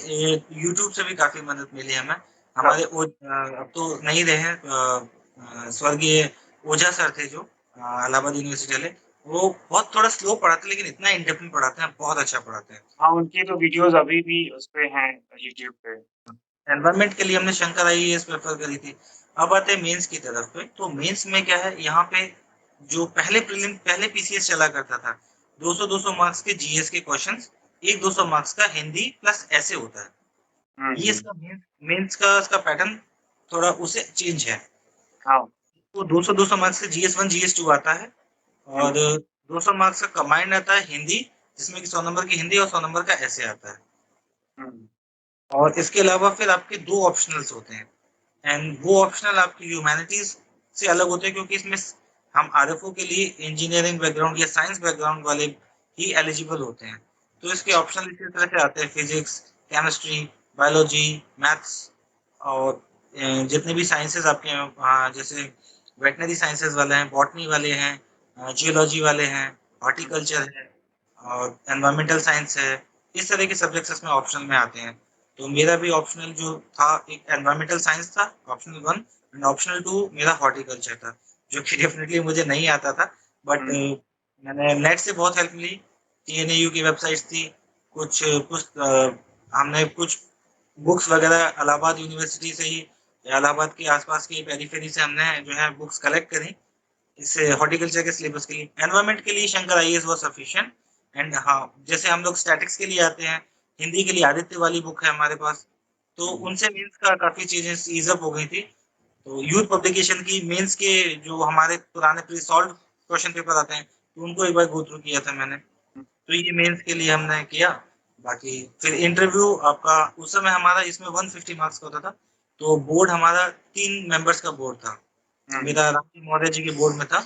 यूट्यूब से भी काफ़ी मदद मिली हमें। हाँ, हमारे वो अब तो नहीं रहे हैं स्वर्गीय ओझा सर थे जो इलाहाबाद यूनिवर्सिटी वाले, वो बहुत थोड़ा स्लो पढ़ाते, लेकिन इतना इन डेप्थ में पढ़ाते हैं, बहुत अच्छा पढ़ाते हैं। हाँ, उनकी तो वीडियोज़ अभी भी उसपे हैं यूट्यूब पे। एनवायरनमेंट के लिए हमने शंकर आईएएस प्रेफर करी थी। अब आते हैं मेंस की तरफ पे, तो मेंस में क्या है, यहाँ पे जो पहले पीसीएस चला करता था, 200-200 मार्क्स के जीएस के क्वेश्चंस, एक 200 मार्क्स का हिंदी प्लस ऐसे होता है। हुँ, ये हुँ। इसका मेंस का इसका पैटर्न थोड़ा उससे चेंज है। हाँ। तो 200-200 मार्क्स से जीएस 1 जीएस 2 आता है, हुँ, और 200 मार्क्स का कंबाइंड आता है हिंदी, जिसमें कि 100 नंबर की हिंदी और 100 नंबर का ऐसे आता है। हुँ। और इसके अलावा फिर आपके 2 ऑप्शनल्स होते हैं, एंड वो ऑप्शनल आपकी ह्यूमैनिटीज से अलग होते हैं, क्योंकि इसमें हम आरएफओ के लिए इंजीनियरिंग बैकग्राउंड या साइंस बैकग्राउंड वाले ही एलिजिबल होते हैं। तो इसके ऑप्शनल इसी तरह से आते हैं, फिजिक्स, केमिस्ट्री, बायोलॉजी, मैथ्स, और जितने भी साइंसेज आपके जैसे वेटनरी साइंसेज वाले हैं, बॉटनी वाले हैं, जियोलॉजी वाले हैं, हुँ, हॉर्टिकल्चर है, और एनवायरमेंटल साइंस है, इस तरह के सब्जेक्ट्स इसमें ऑप्शनल में आते हैं। तो मेरा भी ऑप्शनल जो था, एक एनवायरमेंटल साइंस था, ऑप्शनल 1, एंड ऑप्शनल 2 मेरा हॉर्टिकल्चर था, जो कि डेफिनेटली मुझे नहीं आता था, बट हुँ। मैंने नेट से बहुत हेल्प ली। टीएनएयू की वेबसाइट्स थी, हमने कुछ बुक्स वगैरह इलाहाबाद यूनिवर्सिटी से ही, इलाहाबाद के आसपास की पेरीफेरी से हमने जो है बुक्स कलेक्ट करी, इससे हॉर्टिकल्चर के सिलेबस के लिए। एनवायरमेंट के लिए Shankar IAS was sufficient, and हाँ, जैसे हम लोग स्टैटिक्स के लिए आते हैं, हिंदी के लिए आदित्य वाली बुक है हमारे पास, तो हुँ। उनसे मीन्स का काफ़ी चीज़ें ईज़ अप हो गई थी। तो यूथ पब्लिकेशन की मेंस के जो हमारे पुराने प्री सॉल्व क्वेश्चन पेपर आते हैं, तो उनको एक बार गो थ्रू किया था मैंने। हुँ। तो ये मेंस के लिए हमने किया। बाकी फिर इंटरव्यू आपका, उस समय हमारा इसमें 150 मार्क्स का होता था, तो बोर्ड हमारा 3 मेंबर्स का बोर्ड था। हुँ। मेरा रामजी मौर्य जी के बोर्ड में था,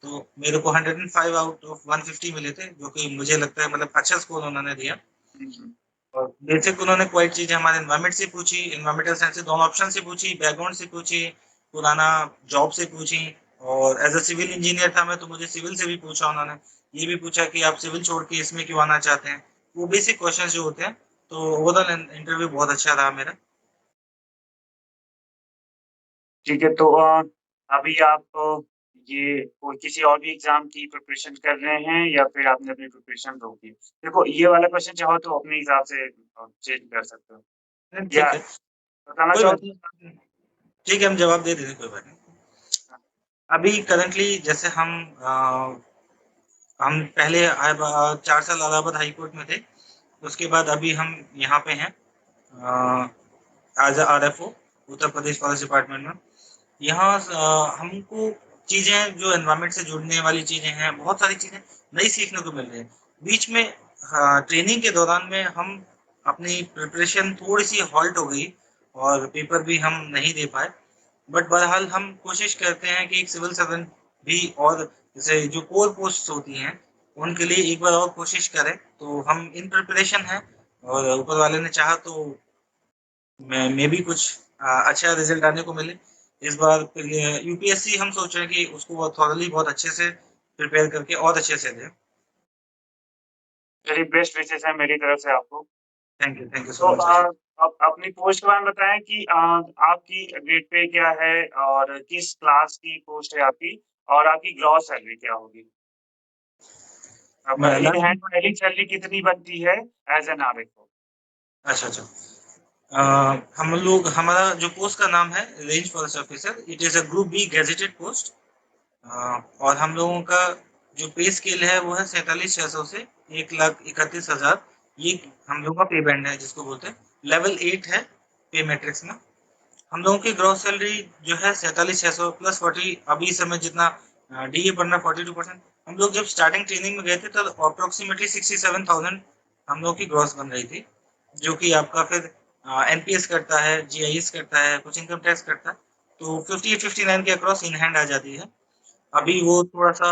तो मेरे को 105 आउट ऑफ 150 मिले थे, जो कि मुझे लगता है मतलब अच्छा स्कोर उन्होंने दिया। हुँ, हुँ। और बेसिक उन्होंने क्वाइट चीज़ें हमारे एनवायरनमेंट से पूछी, एनवायरमेंटल साइंस से दोनों ऑप्शन से पूछी, बैकग्राउंड से पूछी, पुराना जॉब से पूछी, और एज़ अ सिविल इंजीनियर था मैं, तो मुझे सिविल से भी पूछा उन्होंने। ये भी पूछा कि आप सिविल छोड़ के इसमें क्यों आना चाहते हैं? वो बेसिक क्वेश्चंस जो होते हैं, तो ओवरऑल इंटरव्यू बहुत अच्छा रहा मेरा। ठीक है, तो अभी आप ये कोई किसी और भी एग्ज़ाम की प्रिपरेशन कर रहे हैं या फिर आपने अपनी प्रिपरेशन रोक दी? देखो, ये वाला क्वेश्चन चाहो तो अपने हिसाब से चेंज कर सकते हो या ठीक है, बताना कोई चाहो बात तो नहीं। ठीक है, हम जवाब दे देंगे, कोई बात नहीं। अभी करंटली जैसे हम पहले 4 साल इलाहाबाद हाई कोर्ट में थे, उसके बाद अभी हम यहाँ पे हैं as a RFO, Uttar Pradesh forest department में। यहाँ हमको चीज़ें जो एनवायरनमेंट से जुड़ने वाली चीज़ें हैं, बहुत सारी चीज़ें नई सीखने को मिल रही हैं। बीच में ट्रेनिंग के दौरान में हम अपनी प्रिपरेशन थोड़ी-सी हॉल्ट हो गई, और पेपर भी हम नहीं दे पाए। बट बहरहाल हम कोशिश करते हैं कि एक सिविल सर्वेंट भी, और जैसे जो कोर पोस्ट्स होती हैं, उनके लिए एक बार और कोशिश करें। तो हम इन प्रिपरेशन हैं, और ऊपर वाले ने चाहा तो मैं भी कुछ अच्छा रिजल्ट आने को मिले। इस बार फिर यूपीएससी हम सोच रहे हैं कि उसको बहुत थॉरली, बहुत अच्छे से प्रिपेयर करके और अच्छे से दें। मेरी बेस्ट विशेस है मेरी तरफ से आपको। थैंक यू सो तो मच आशीष। आप अपनी पोस्ट के बारे में बताएँ कि आपकी ग्रेड पे क्या है और किस क्लास की पोस्ट है आपकी और आपकी ग्रॉस सैलरी क्या होगी? मैं इन लास्ट हैंड पहली सैलरी कितनी बनती है एज़ एन आरएफओ? अच्छा, अच्छा। हम लोग, हमारा जो पोस्ट का नाम है range forest officer, it is a group B gazetted post. और हम लोगों का जो पे स्केल है वो है 47,600 से 1,31,000। ये हम लोगों का पे बैंड है, जिसको बोलते हैं लेवल 8 है पे मैट्रिक्स में। हम लोगों की ग्रॉस सैलरी जो है 47,600 प्लस 40, अभी इस समय जितना डीए बढ़ रहा है 42%। हम लोग जब स्टार्टिंग ट्रेनिंग में गए थे, तब अप्रोक्सीमेटली 67,000 हम लोग की ग्रॉस बन रही थी, जो कि आपका फिर एनपीएस करता है, जीआईएस करता है, कुछ इनकम टैक्स करता है, तो 58-59 के अक्रॉस इन हैंड आ जाती है। अभी वो थोड़ा-सा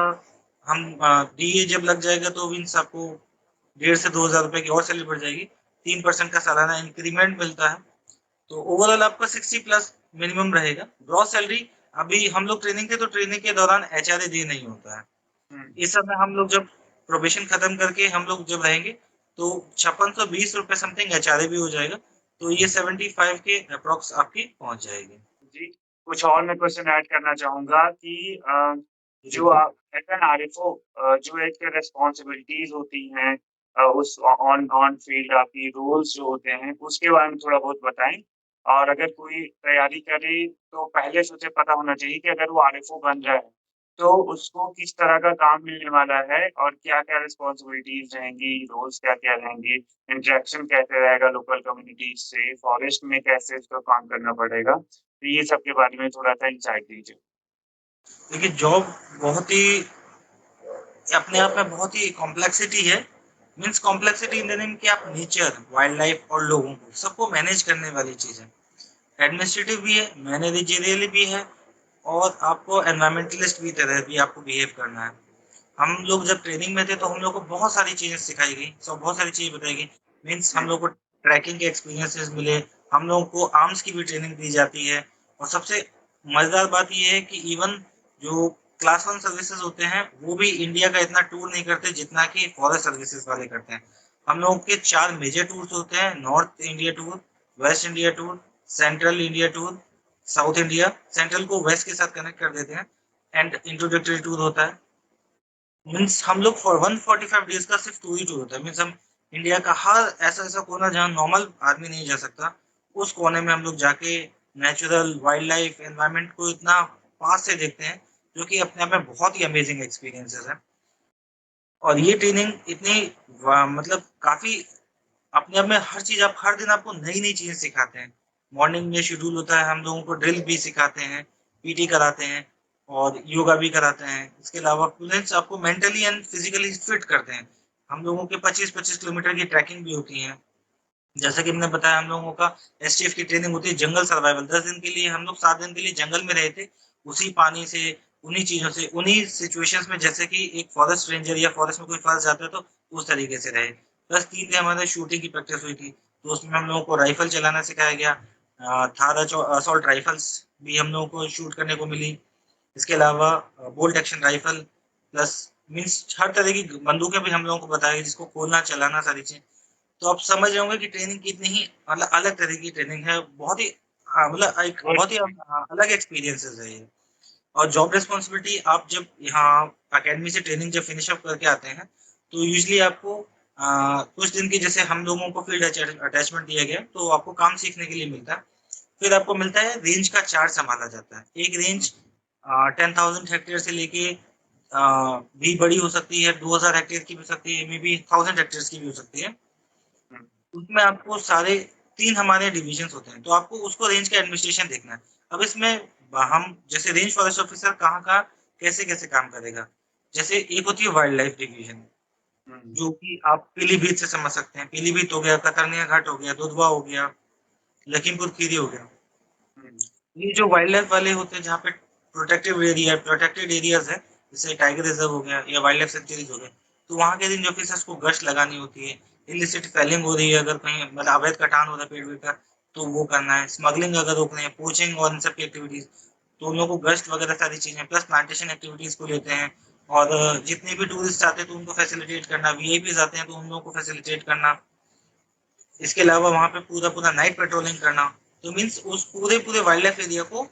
हम डीए जब लग जाएगा, तो मीन्स आपको 1,500 से 2,000 रुपए की और सैलरी बढ़ जाएगी। 3% का सालाना इंक्रीमेंट मिलता है। तो ओवरऑल आपका 60 प्लस मिनिमम रहेगा। ग्रॉस सैलरी, अभी हम लोग ट्रेनिंग थे, तो ट्रेनिंग के दौरान एचआरए डे नहीं होता है। हुँ। इस समय हम लोग जब प्रोबेशन खत्म करके हम लोग जब रहेंगे, तो 5620 रुपए समथिंग एचआरए भी हो जाएगा। तो ये 75 के अप्रॉक्स आपकी पहुँच जाएगी। जी। कुछ और मैं क्वेश्चन ऐड करना चाहूँगा कि जो बिल्कुल। आप एज़ एन आरएफओ जो एक रिस्पॉन्सिबिलिटीज़ होती हैं उस ऑन ऑन फील्ड आपकी रोल्स जो होते हैं, उसके बारे में थोड़ा बहुत बताएँ? और अगर कोई तैयारी करे, तो पहले से उसे पता होना चाहिए कि अगर वो आरएफओ बन रहा है, तो उसको किस तरह का काम मिलने वाला है और क्या-क्या रिस्पॉन्सिबिलिटीज़ रहेंगी, रोल्स क्या-क्या रहेंगे, इंटरेक्शन कैसे रहेगा लोकल कम्युनिटीज़ से, फॉरेस्ट में कैसे उसको काम करना पड़ेगा? तो ये सब के बारे में थोड़ा-सा इनसाइट दीजिए। देखिए जॉब बहुत ही अपने आप में बहुत ही कॉम्प्लेक्सिटी है। Means complexity in the name कि आप नेचर, वाइल्ड लाइफ और लोगों को सबको मैनेज करने वाली चीज़ है। एडमिनिस्ट्रेटिव भी है, मैनेजरियल भी है और आपको एनवायरमेंटलिस्ट की तरह भी आपको बिहेव करना है। हम लोग जब ट्रेनिंग में थे तो हम लोग को बहुत सारी चीज़ें सिखाई गई, सो बहुत सारी चीज़ें बताई गई। मीन्स हम हुँ, लोग को ट्रैकिंग के एक्सपीरियंसेस मिले, हम लोगों को आर्म्स की भी ट्रेनिंग दी जाती है और सबसे मज़ेदार बात ये है कि इवन जो क्लास 1 सर्विसेज़ होते हैं, वो भी इंडिया का इतना टूर नहीं करते जितना कि फॉरेस्ट सर्विसेज़ वाले करते हैं। हम लोगों के 4 मेजर टूर्स होते हैं, north India tour, waste India tour, central India tour, south India, central को वेस्ट के साथ कनेक्ट कर देते हैं एंड इंट्रोडक्टरी टूर होता है। मीन्स हम लोग फॉर 145 डेज का सिर्फ टूर ही टूर होता है। मीन्स हम इंडिया का हर ऐसा-ऐसा कोना जहाँ नॉर्मल आदमी नहीं जा सकता, उस कोने में हम लोग जाके नेचुरल, वाइल्ड लाइफ, एनवायरनमेंट को इतना पास से देखते हैं, जो कि अपने आप में बहुत ही अमेजिंग एक्सपीरियंसेस है। और ये ट्रेनिंग इतनी मतलब काफ़ी अपने आप में हर चीज़ आप हर दिन आपको नई-नई चीज़ें सिखाते हैं। मॉर्निंग में शेड्यूल होता है, हम लोगों को ड्रिल भी सिखाते हैं, पीटी कराते हैं और योगा भी कराते हैं। इसके अलावा प्लस आपको मेंटली एंड फिज़िकली फिट करते हैं। हम लोगों के 25-25 किलोमीटर की ट्रैकिंग भी होती है। जैसा कि मैंने बताया हम लोगों का एसटीएफ की ट्रेनिंग होती है जंगल सर्वाइवल 10 दिन के लिए हम लोग 7 दिन के लिए जंगल में रहे थे। उसी पानी से, उन्हीं चीज़ों से, उन्हीं सिचुएशंस में जैसे कि एक फॉरेस्ट रेंजर या फॉरेस्ट में कोई फँस जाता है तो उस तरीके से रहे। प्लस 3 दिन हमारे शूटिंग की प्रैक्टिस हुई थी, तो उसमें हम लोगों को राइफ़ल चलाना सिखाया गया। थार असॉल्ट राइफ़ल्स भी हम लोगों को शूट करने को मिली। इसके अलावा bolt action rifle plus means हर तरह की बंदूकें भी हम लोगों को बताई जिसको खोलना, चलाना सारी चीज़ें। तो आप समझ रहे होंगे कि ट्रेनिंग कितनी ही अलग तरह की ट्रेनिंग है। बहुत ही मतलब एक गुड। बहुत ही अलग एक्सपीरियंसेस है ये। और जॉब रिस्पॉन्सिबिलिटी आप जब यहाँ अकेडमी से ट्रेनिंग जब फिनिश अप करके आते हैं, तो यूजुअली आपको कुछ दिन की जैसे हम लोगों को फील्ड अटैचमेंट दिया गया, तो आपको काम सीखने के लिए मिलता है। फिर आपको मिलता है रेंज का चार्ट सँभाला जाता है। एक रेंज 10,000 हेक्टेयर से लेके भी बड़ी हो सकती है, 2000 हेक्टेयर की भी हो सकती है, मेबी 1000 हेक्टेयर्स की भी हो सकती है। हुँ, उसमें आपको सारे 3 हमारे डिविजन्स होते हैं, तो आपको उसको रेंज का एडमिनिस्ट्रेशन देखना है। अब इसमें हम जैसे रेंज फॉरेस्ट ऑफिसर कहाँ-कहाँ, कैसे-कैसे काम करेगा। जैसे एक होती है वाइल्ड लाइफ डिवीजन, हुँ, जो कि आप पीलीभीत से समझ सकते हैं। पीलीभीत हो गया, कतरनिया घाट हो गया, दुधवा हो गया, लखीमपुर खीरी हो गया। हुँ, ये जो वाइल्ड लाइफ वाले होते हैं जहाँ पे प्रोटेक्टेड एरियाज़ है, जैसे टाइगर रिज़र्व हो गया या वाइल्ड लाइफ सैंक्चुरीज़ हो गए, तो वहाँ के रेंज ऑफिसर्स को गश्त लगानी होती है। इलिसिट फेलिंग हो रही है अगर कहीं मतलब अवैध कटान हो रहा है पेड़-वेड़ का, तो वो करना है। स्मगलिंग अगर रोकना है, पोचिंग और इन सब की एक्टिविटीज़, तो उन लोगों को गश्त वगैरह सारी चीज़ें प्लस प्लांटेशन एक्टिविटीज़ को लेते हैं और जितने भी टूरिस्ट आते हैं तो उनको फैसिलिटेट करना, वीआईपीज़ आते हैं तो उन लोगों को फैसिलिटेट करना। इसके अलावा वहाँ पे पूरा-पूरा नाइट पेट्रोलिंग करना। तो मीन्स उस पूरे-पूरे वाइल्ड लाइफ एरिया को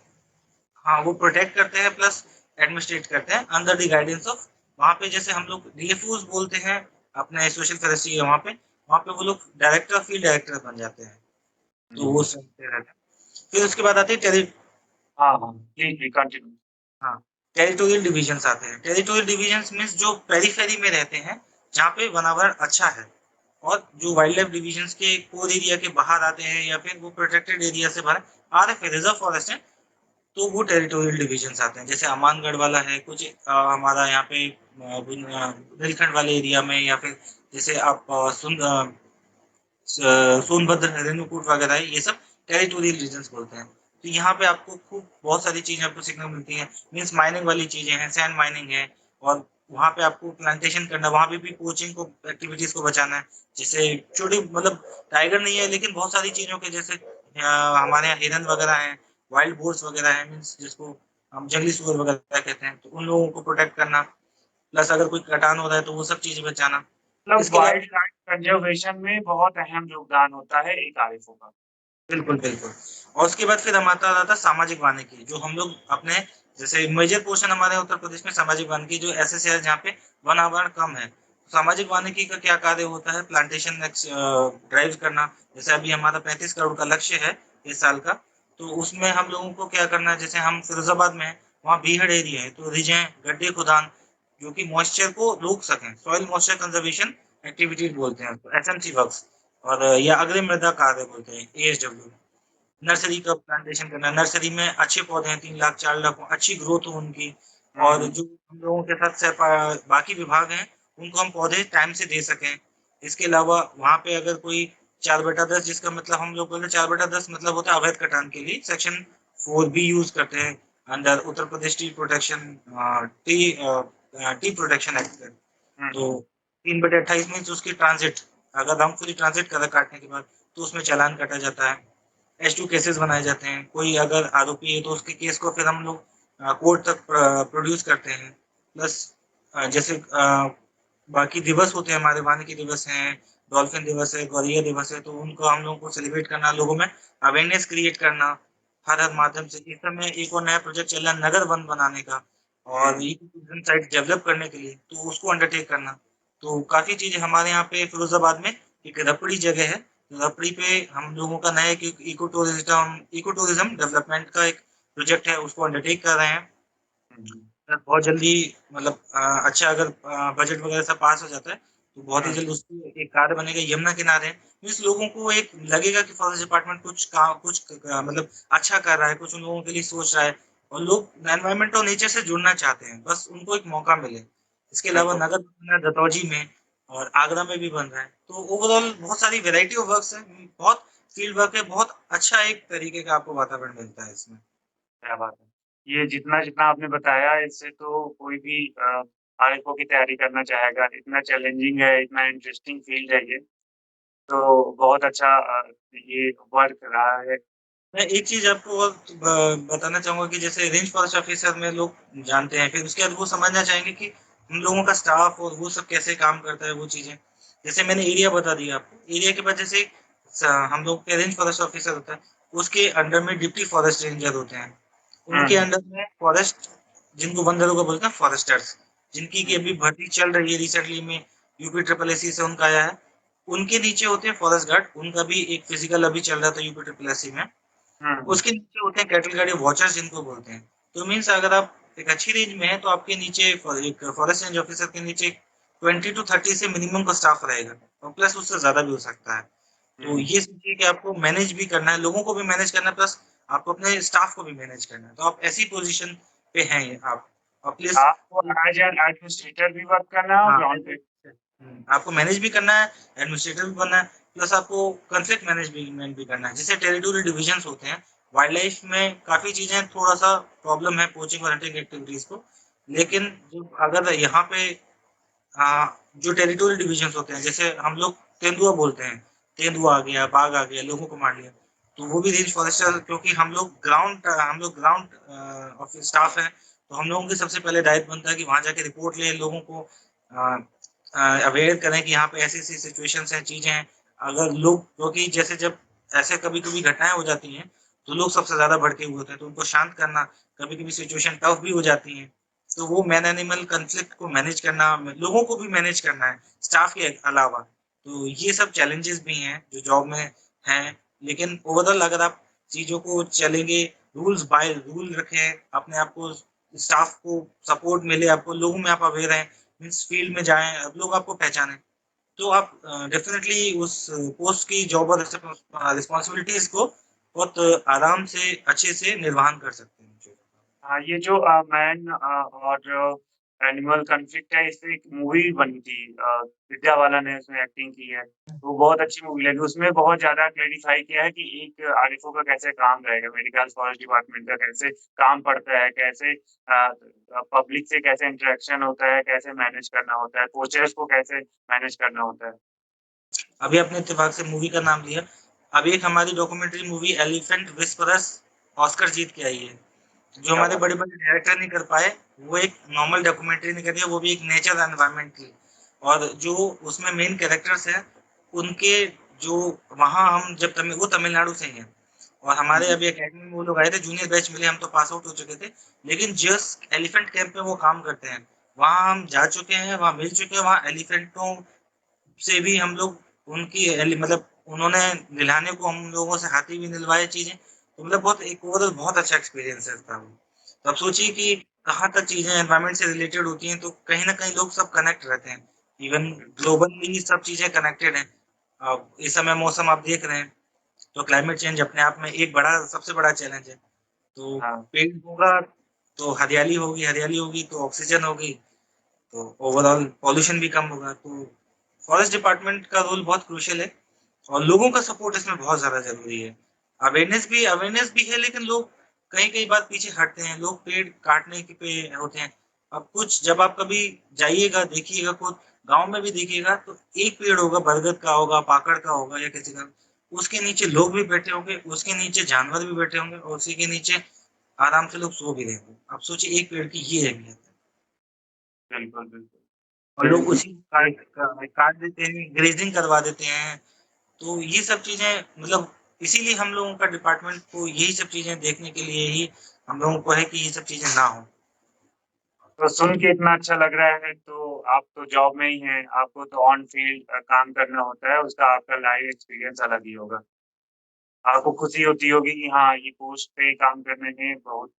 हाँ, वो प्रोटेक्ट करते हैं प्लस एडमिनिस्ट्रेट करते हैं अंडर द गाइडेंस ऑफ वहाँ पे जैसे हम लोग डीएफओस बोलते हैं, अपने सोशल फॉरेस्ट्री है वहाँ पे वो लोग डायरेक्टर फील्ड डायरेक्टर बन जाते हैं। तो वो हुँ। सब रहते हैं। फिर उसके बाद आती है हाँ, हाँ, प्लीज़ प्लीज़ कंटिन्यू। हाँ, टेरिटोरियल डिविजन्स आते हैं। टेरिटोरियल डिविजन्स मीन्स जो पेरिफेरी में रहते हैं, जहाँ पे वातावरण अच्छा है और जो वाइल्ड लाइफ डिविजन्स के कोर एरिया के बाहर आते हैं या फिर वो प्रोटेक्टेड एरिया से बाहर आरएफ रिजर्व फॉरेस्ट है, तो वो टेरिटोरियल डिविजन्स आते हैं। जैसे अमानगढ़ वाला है, कुछ हमारा यहाँ पे बुंदेलखंड वाले एरिया में या फिर जैसे आप सोनभद्र, रेणुकूट वगैरह है, ये सब टेरिटोरियल रीजन्स बोलते हैं। तो यहाँ पे आपको खूब बहुत सारी चीज़ें आपको सीखने को मिलती हैं। मीन्स माइनिंग वाली चीज़ें हैं, सैंड माइनिंग है और वहाँ पे आपको प्लांटेशन करना, वहाँ पे भी पोचिंग को एक्टिविटीज़ को बचाना है। जैसे छोटी मतलब टाइगर नहीं है लेकिन बहुत सारी चीज़ों के जैसे हमारे यहाँ हिरन वगैरह हैं, वाइल्ड बोर्स वगैरह हैं मीन्स जिसको हम जंगली सुअर वगैरह कहते हैं, तो उन लोगों को प्रोटेक्ट करना, प्लस अगर कोई कटान हो रहा है तो वो सब चीज़ें बचाना। मतलब इसके अलावा वाइल्ड लाइफ कंज़र्वेशन में बहुत अहम योगदान होता है एक आरएफओ का। बिल्कुल, बिल्कुल। और उसके बाद फिर हमारा आता था सामाजिक वानिकी, जो हम लोग अपने जैसे मेजर पोर्शन हमारे उत्तर प्रदेश में सामाजिक वानिकी, जो ऐसे शहर जहाँ पे वन आवरण कम है, सामाजिक वानिकी का क्या कार्य होता है, प्लांटेशन ड्राइव करना। जैसे अभी हमारा 35 करोड़ का लक्ष्य है इस साल का, तो उसमें हम लोगों को क्या करना है, जैसे हम फिरोजाबाद में है, वहाँ बीहड़ एरिया है, तो रिजें, गड्ढे खुदान, जो कि मॉइस्चर को रोक सकें, सॉइल मॉइस्चर कंजर्वेशन एक्टिविटीज बोलते हैं उसको, एसएमसी वर्क्स, और या अग्रिम मृदा कार्य बोलते हैं, एएसडब्ल्यू। नर्सरी का प्लांटेशन करना, नर्सरी में अच्छे पौधे हैं, 3 लाख 4 लाख अच्छी ग्रोथ हो उनकी, और जो हम लोगों के साथ बाकी विभाग हैं उनको हम पौधे टाइम से दे सकें। इसके अलावा वहाँ पे अगर कोई 4/10, जिसका मतलब हम लोग बोलते हैं 4/10 मतलब होता है अवैध कटान के लिए सेक्शन 4 भी यूज करते हैं under Uttar Pradesh T protection act. तो 3/28 मीन्स उसकी ट्रांजिट, अगर हम पूरी ट्रांजिट करा काटने के बाद, तो उसमें चालान काटा जाता है। H2 केसेस बनाए जाते हैं, कोई अगर आरोपी है तो उसके केस को फिर हम लोग कोर्ट तक प्रोड्यूस करते हैं। प्लस जैसे बाकी दिवस होते हैं हमारे, वानिकी दिवस हैं, डॉल्फिन दिवस है, गौरैया दिवस है, तो उनको हम लोगों को सेलिब्रेट करना, लोगों में अवेयरनेस क्रिएट करना हर माध्यम से। इस समय एक और नया प्रोजेक्ट चल रहा है नगर वन बनाने का, और इको साइट डेवलप करने के लिए, तो उसको अंडरटेक करना। तो काफी चीजें हमारे यहाँ पे फिरोजाबाद में एक रपड़ी जगह है, रपड़ी पे हम लोगों का नया एक इको टूरिज्म डेवलपमेंट का एक प्रोजेक्ट है, उसको अंडरटेक कर रहे हैं। बहुत जल्दी, मतलब अच्छा अगर बजट वगैरह सब पास हो जाता है, तो बहुत ही जल्द उसकी एक कार्य बनेगा यमुना किनारे। मीन्स लोगों को एक लगेगा कि फॉरेस्ट डिपार्टमेंट मतलब अच्छा कर रहा है, कुछ उन लोगों के लिए सोच रहा है, और लोग एनवायरमेंट और नेचर से जुड़ना चाहते हैं, बस उनको एक मौका मिले। इसके अलावा नगर बन रहा है दतौजी में, और आगरा में भी बन रहा है, तो ओवरऑल बहुत सारी वेराइटी ऑफ वर्क्स है, बहुत फील्ड वर्क है, बहुत अच्छा एक तरीके का आपको वातावरण मिलता है इसमें। क्या बात है। ये जितना-जितना आपने बताया इससे तो कोई भी आरएफओ की तैयारी करना चाहेगा, इतना चैलेंजिंग है, इतना इंटरेस्टिंग फील्ड है ये, तो बहुत अच्छा ये वर्क रहा है। मैं एक चीज़ आपको और बताना चाहूँगा कि जैसे रेंज फॉरेस्ट ऑफिसर में लोग जानते हैं, फिर उसके बाद वो समझना चाहेंगे कि हम लोगों का स्टाफ और वो सब कैसे काम करता है वो चीज़ें। जैसे मैंने एरिया बता दिया आपको, एरिया के बाद जैसे हम लोग के रेंज फॉरेस्ट ऑफिसर होता है, उसके अंडर में डिप्टी फॉरेस्ट रेंजर होते हैं। उनके अंडर में फॉरेस्ट, जिनको वन दरोगा बोलते हैं, फॉरेस्टर्स, जिनकी की अभी भर्ती चल रही है रिसेंटली में, यूपी ट्रिपल एससी से उनका आया है। उनके नीचे होते हैं फॉरेस्ट गार्ड, उनका भी एक फिजिकल अभी चल रहा था यूपी ट्रिपल एससी में। उसके नीचे होते हैं कैटल गाड़ी वॉचर्स, जिनको बोलते हैं। तो मीन्स अगर आप एक अच्छी रेंज में है, तो आपके नीचे एक फॉरेस्ट रेंज ऑफिसर के नीचे 20 to 30 से मिनिमम का स्टाफ रहेगा, और प्लस उससे ज्यादा भी हो सकता है। तो ये सोचिए कि आपको मैनेज भी करना है, लोगों को भी मैनेज करना है, प्लस आपको अपने स्टाफ को भी मैनेज करना है, तो आप ऐसी पोजीशन पे हैं आप। और प्लस आपको एज़ एन एडमिनिस्ट्रेटर भी वर्क करना है और हाँ, ग्राउंड पे आपको मैनेज भी करना है, एडमिनिस्ट्रेटर भी बनना है, प्लस आपको कॉन्फ्लिक्ट मैनेजमेंट भी करना है। जैसे टेरिटोरियल डिविजन्स होते हैं, वाइल्ड लाइफ में काफ़ी चीज़ें थोड़ा-सा प्रॉब्लम है पोचिंग और हंटिंग एक्टिविटीज़ को, लेकिन जब अगर यहाँ पे जो टेरिटोरियल डिविजन्स होते हैं, जैसे हम लोग तेंदुआ बोलते हैं, तेंदुआ आ गया, बाघ आ गया, लोगों को मार लिया, तो वो भी रेंज फॉरेस्टर, क्योंकि हम लोग ग्राउंड ऑफिस स्टाफ हैं, तो हम लोगों की सबसे पहले दायित्व बनता है कि वहाँ जाके रिपोर्ट लें, लोगों को अवेयर करें कि यहाँ पे ऐसी-ऐसी सिचुएशंस हैं, चीज़ें हैं। अगर लोग, क्योंकि जैसे जब ऐसे कभी-कभी घटनाएँ हो जाती हैं, तो लोग सबसे ज़्यादा भड़के हुए होते हैं, तो उनको शांत करना, कभी-कभी सिचुएशन टफ भी हो जाती हैं। तो वो मैन एनिमल कॉन्फ्लिक्ट को मैनेज करना, लोगों को भी मैनेज करना है, स्टाफ के अलावा। तो ये सब चैलेंजेस भी हैं, जो जॉब में हैं। लेकिन ओवरऑल अगर आप चीज़ों को चलेंगे, रूल्स बाय रूल रखें, अपने आप को, स्टाफ को सपोर्ट मिले, आपको लोगों में आप अवेयर हैं, मीन्स फील्ड में जाएँ, अब लोग आपको पहचानें, तो आप डेफ़िनेटली उस पोस्ट की जॉब और रिस्पॉन्सिबिलिटीज़ को बहुत आराम से, अच्छे से निर्वहन कर सकते हैं। जी। हाँ, ये जो मैन और एनिमल कॉन्फ्लिक्ट है, इस पे एक मूवी बनी थी विद्या बाला ने उसमें एक्टिंग की है। तो बहुत अच्छी मूवी लगी, उसमें बहुत ज़्यादा क्लैरिफ़ाई किया है कि एक आरएफओ का कैसे काम रहेगा, मेडिकल फॉरेस्ट डिपार्टमेंट का कैसे काम पड़ता है, कैसे पब्लिक से कैसे इंटरेक्शन होता है, कैसे मैनेज करना होता है, पोचर्स को कैसे मैनेज करना होता है। अभी आपने इत्तेफाक से मूवी का नाम लिया। अभी एक हमारी documentary movie elephant whisperers Oscar जीत के आई है। जो क्या हमारे बात बड़े-बड़े डायरेक्टर नहीं कर पाए, वो एक नॉर्मल डॉक्यूमेंट्री ने करी है, वो भी एक नेचर एनवायरनमेंट की। और जो उसमें मेन कैरेक्टर्स हैं, उनके जो वहाँ हम जब वो तमिलनाडु से ही हैं। और हमारे अभी अकेडमी में वो लोग आए थे, जूनियर बैच मिले, हम तो पास आउट हो चुके थे, लेकिन जस्ट एलिफेंट कैंप में वो काम करते हैं, वहाँ हम जा चुके हैं, वहाँ मिल चुके हैं, वहाँ एलिफेंटों से भी हम लोग मतलब उन्होंने दिलाने को हम लोगों से हाथी भी दिलवाए चीजें, तो मतलब बहुत एक ओवरऑल बहुत अच्छा एक्सपीरियंस था वो। तो अब सोचिए कि कहाँ तक चीजें एनवायरमेंट से रिलेटेड होती हैं, तो कहीं ना कहीं लोग सब कनेक्ट रहते हैं, इवन ग्लोबली सब चीजें कनेक्टेड हैं। अब इस समय मौसम आप देख रहे हैं, तो क्लाइमेट चेंज अपने आप में एक बड़ा सबसे बड़ा चैलेंज है। तो हाँ पेड़ होगा तो हरियाली होगी, हरियाली होगी तो ऑक्सीजन होगी, तो ओवरऑल पॉल्यूशन भी कम होगा। तो फॉरेस्ट डिपार्टमेंट का रोल बहुत क्रूशियल है, और लोगों का सपोर्ट इसमें बहुत ज़्यादा ज़रूरी है। अवेयरनेस भी है, लेकिन लोग कई-कई बार पीछे हटते हैं, लोग पेड़ काटने के पे होते हैं। अब कुछ जब आप कभी जाइएगा, देखिएगा खुद, गाँव में भी देखिएगा तो एक पेड़ होगा, बरगद का होगा, पाकड़ का होगा या किसी का, उसके नीचे लोग भी बैठे होंगे, उसके नीचे जानवर भी बैठे होंगे और उसी के नीचे आराम से लोग सो भी रहे होंगे। अब सोचिए एक पेड़ की ये अहमियत है। बिल्कुल बिल्कुल। और लोग उसी काट देते हैं, ग्रेजिंग करवा देते हैं। तो ये सब चीज़ें मतलब इसीलिए हम लोगों का डिपार्टमेंट को यही सब चीज़ें देखने के लिए ही हम लोगों को है कि ये सब चीज़ें ना हो। तो सुन के इतना अच्छा लग रहा है, तो आप तो जॉब में ही हैं, आपको तो ऑन फील्ड काम करना होता है, उसका आपका लाइव एक्सपीरियंस अलग ही होगा। आपको खुशी होती होगी कि हाँ, ये पोस्ट पे काम करने में बहुत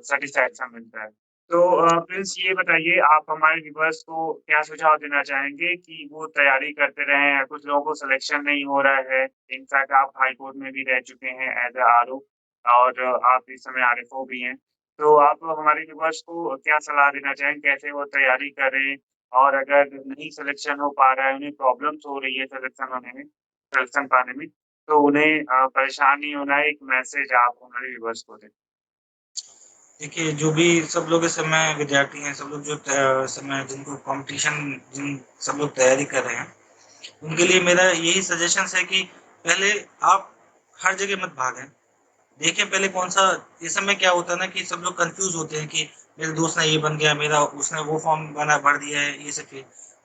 सैटिस्फैक्शन मिलता है। तो प्रिंस ये बताइए, आप हमारे व्यूअर्स को क्या सुझाव देना चाहेंगे कि वो तैयारी करते रहें? कुछ लोगों को सिलेक्शन नहीं हो रहा है, इनफैक्ट आप हाई कोर्ट में भी रह चुके हैं एज़ अ आरओ, और आप इस समय आरएफओ भी हैं। तो आप हमारे व्यूअर्स को क्या सलाह देना चाहेंगे, कैसे वो तैयारी करें? और अगर नहीं सिलेक्शन हो पा रहा है, उन्हें प्रॉब्लम्स हो रही है सिलेक्शन पाने में, तो उन्हें परेशान नहीं होना है, एक मैसेज आप हमारे व्यूअर्स को दें। देखिए, जो भी सब लोग इस समय विद्यार्थी हैं, सब लोग जो इस समय जिनको कॉम्पिटिशन जिन सब लोग तैयारी कर रहे हैं, उनके लिए मेरा यही सजेशंस है कि पहले आप हर जगह मत भागें। देखें पहले कौन-सा, इस समय क्या होता है ना कि सब लोग कन्फ्यूज़ होते हैं कि मेरे दोस्त ने ये बन गया, मेरा उसने वो फॉर्म बना भर दिया है, ये सब चीज़।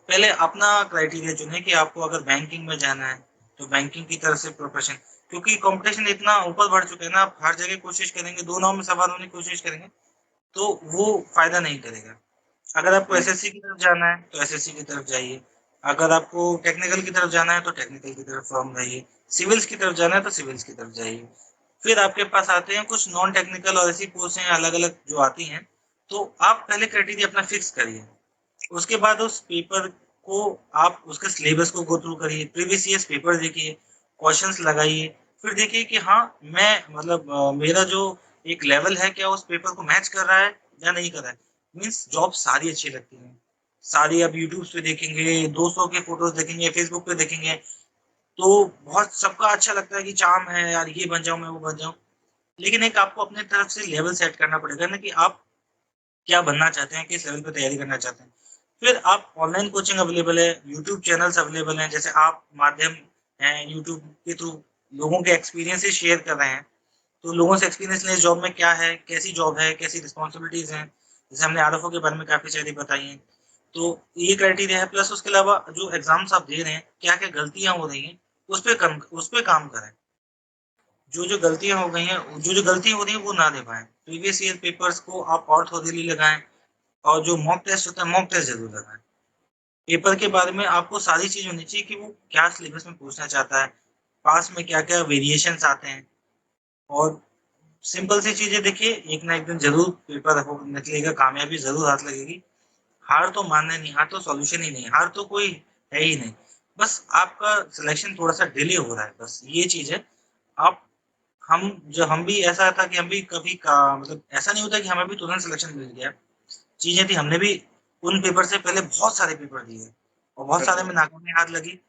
पहले अपना क्राइटेरिया चुनें कि आपको अगर बैंकिंग में जाना है, तो बैंकिंग की तरफ से प्रिपरेशन, क्योंकि कॉम्पिटिशन इतना ऊपर बढ़ चुका है ना, आप हर जगह कोशिश करेंगे, 2 नाव में सवार होने की कोशिश करेंगे, तो वो फ़ायदा नहीं करेगा। अगर आपको हुँ, एसएससी की तरफ जाना है, तो एसएससी की तरफ जाइए। अगर आपको टेक्निकल की तरफ जाना है, तो टेक्निकल की तरफ फॉर्म भरिए। सिविल्स की तरफ जाना है, तो सिविल्स की तरफ जाइए। फिर आपके पास आते हैं कुछ नॉन टेक्निकल और ऐसी पोस्ट हैं अलग-अलग जो आती हैं, तो आप पहले क्राइटेरिया अपना फिक्स करिए। उसके बाद उस पेपर को आप उसके सिलेबस को गो थ्रू करिए, प्रीवियस ईयर्स पेपर देखिए, क्वेश्चंस लगाइए, फिर देखिए कि हाँ, मैं मतलब मेरा जो एक लेवल है, क्या उस पेपर को मैच कर रहा है या नहीं कर रहा है। मीन्स जॉब सारी अच्छी लगती हैं। सारी आप यूट्यूब पे देखेंगे, दोस्तों के फ़ोटोज़ देखेंगे, फेसबुक पे देखेंगे, तो बहुत सबका अच्छा लगता है कि चार्म है यार, ये बन जाऊँ, मैं वो बन जाऊँ। लेकिन एक आपको अपनी तरफ से लेवल सेट करना पड़ेगा ना कि आप क्या बनना चाहते हैं, किस लेवल पे तैयारी करना चाहते हैं। फिर आप ऑनलाइन कोचिंग अवेलेबल है, यूट्यूब चैनल्स अवेलेबल हैं, जैसे आप माध्यम हैं, यूट्यूब के थ्रू लोगों के एक्सपीरियंसेस शेयर कर रहे हैं, तो लोगों से एक्सपीरियंस लें, इस जॉब में क्या है, कैसी जॉब है, कैसी रिस्पॉन्सिबिलिटीज़ हैं। जैसे हमने आरएफओ के बारे में काफ़ी सारी बताई हैं। तो ये क्राइटेरिया है, प्लस उसके अलावा जो एग्ज़ाम्स आप दे रहे हैं, क्या-क्या गलतियाँ हो रही हैं, उस पे काम करें। जो-जो गलतियाँ हो गई हैं, जो-जो गलतियाँ हो रही हैं, वो ना दे पाएँ। प्रीवियस ईयर पेपर्स को आप और थॉरोली लगाएँ, और जो मॉक टेस्ट होता है, मॉक टेस्ट ज़रूर लगाएँ। पेपर के बारे में आपको सारी चीज़ होनी चाहिए कि वो क्या सिलेबस में पूछना चाहता है, पास में क्या-क्या वेरिएशंस आते हैं, और सिंपल सी चीज़ें देखिए, एक ना एक दिन ज़रूर पेपर हो निकलेगा, कामयाबी ज़रूर हाथ लगेगी। हार तो मानना नहीं, हार तो सॉल्यूशन ही नहीं है, हार तो कोई है ही नहीं। बस आपका सिलेक्शन थोड़ा-सा डिले हो रहा है, बस ये चीज़ है। आप हम भी ऐसा था कि हम भी कभी का मतलब ऐसा नहीं होता कि हमें भी तुरंत सिलेक्शन मिल गया। चीज़ें थी, हमने भी उन पेपर से पहले बहुत सारे पेपर दिए और बहुत सारे बिल्कुल। में नाकामी हाथ लगी,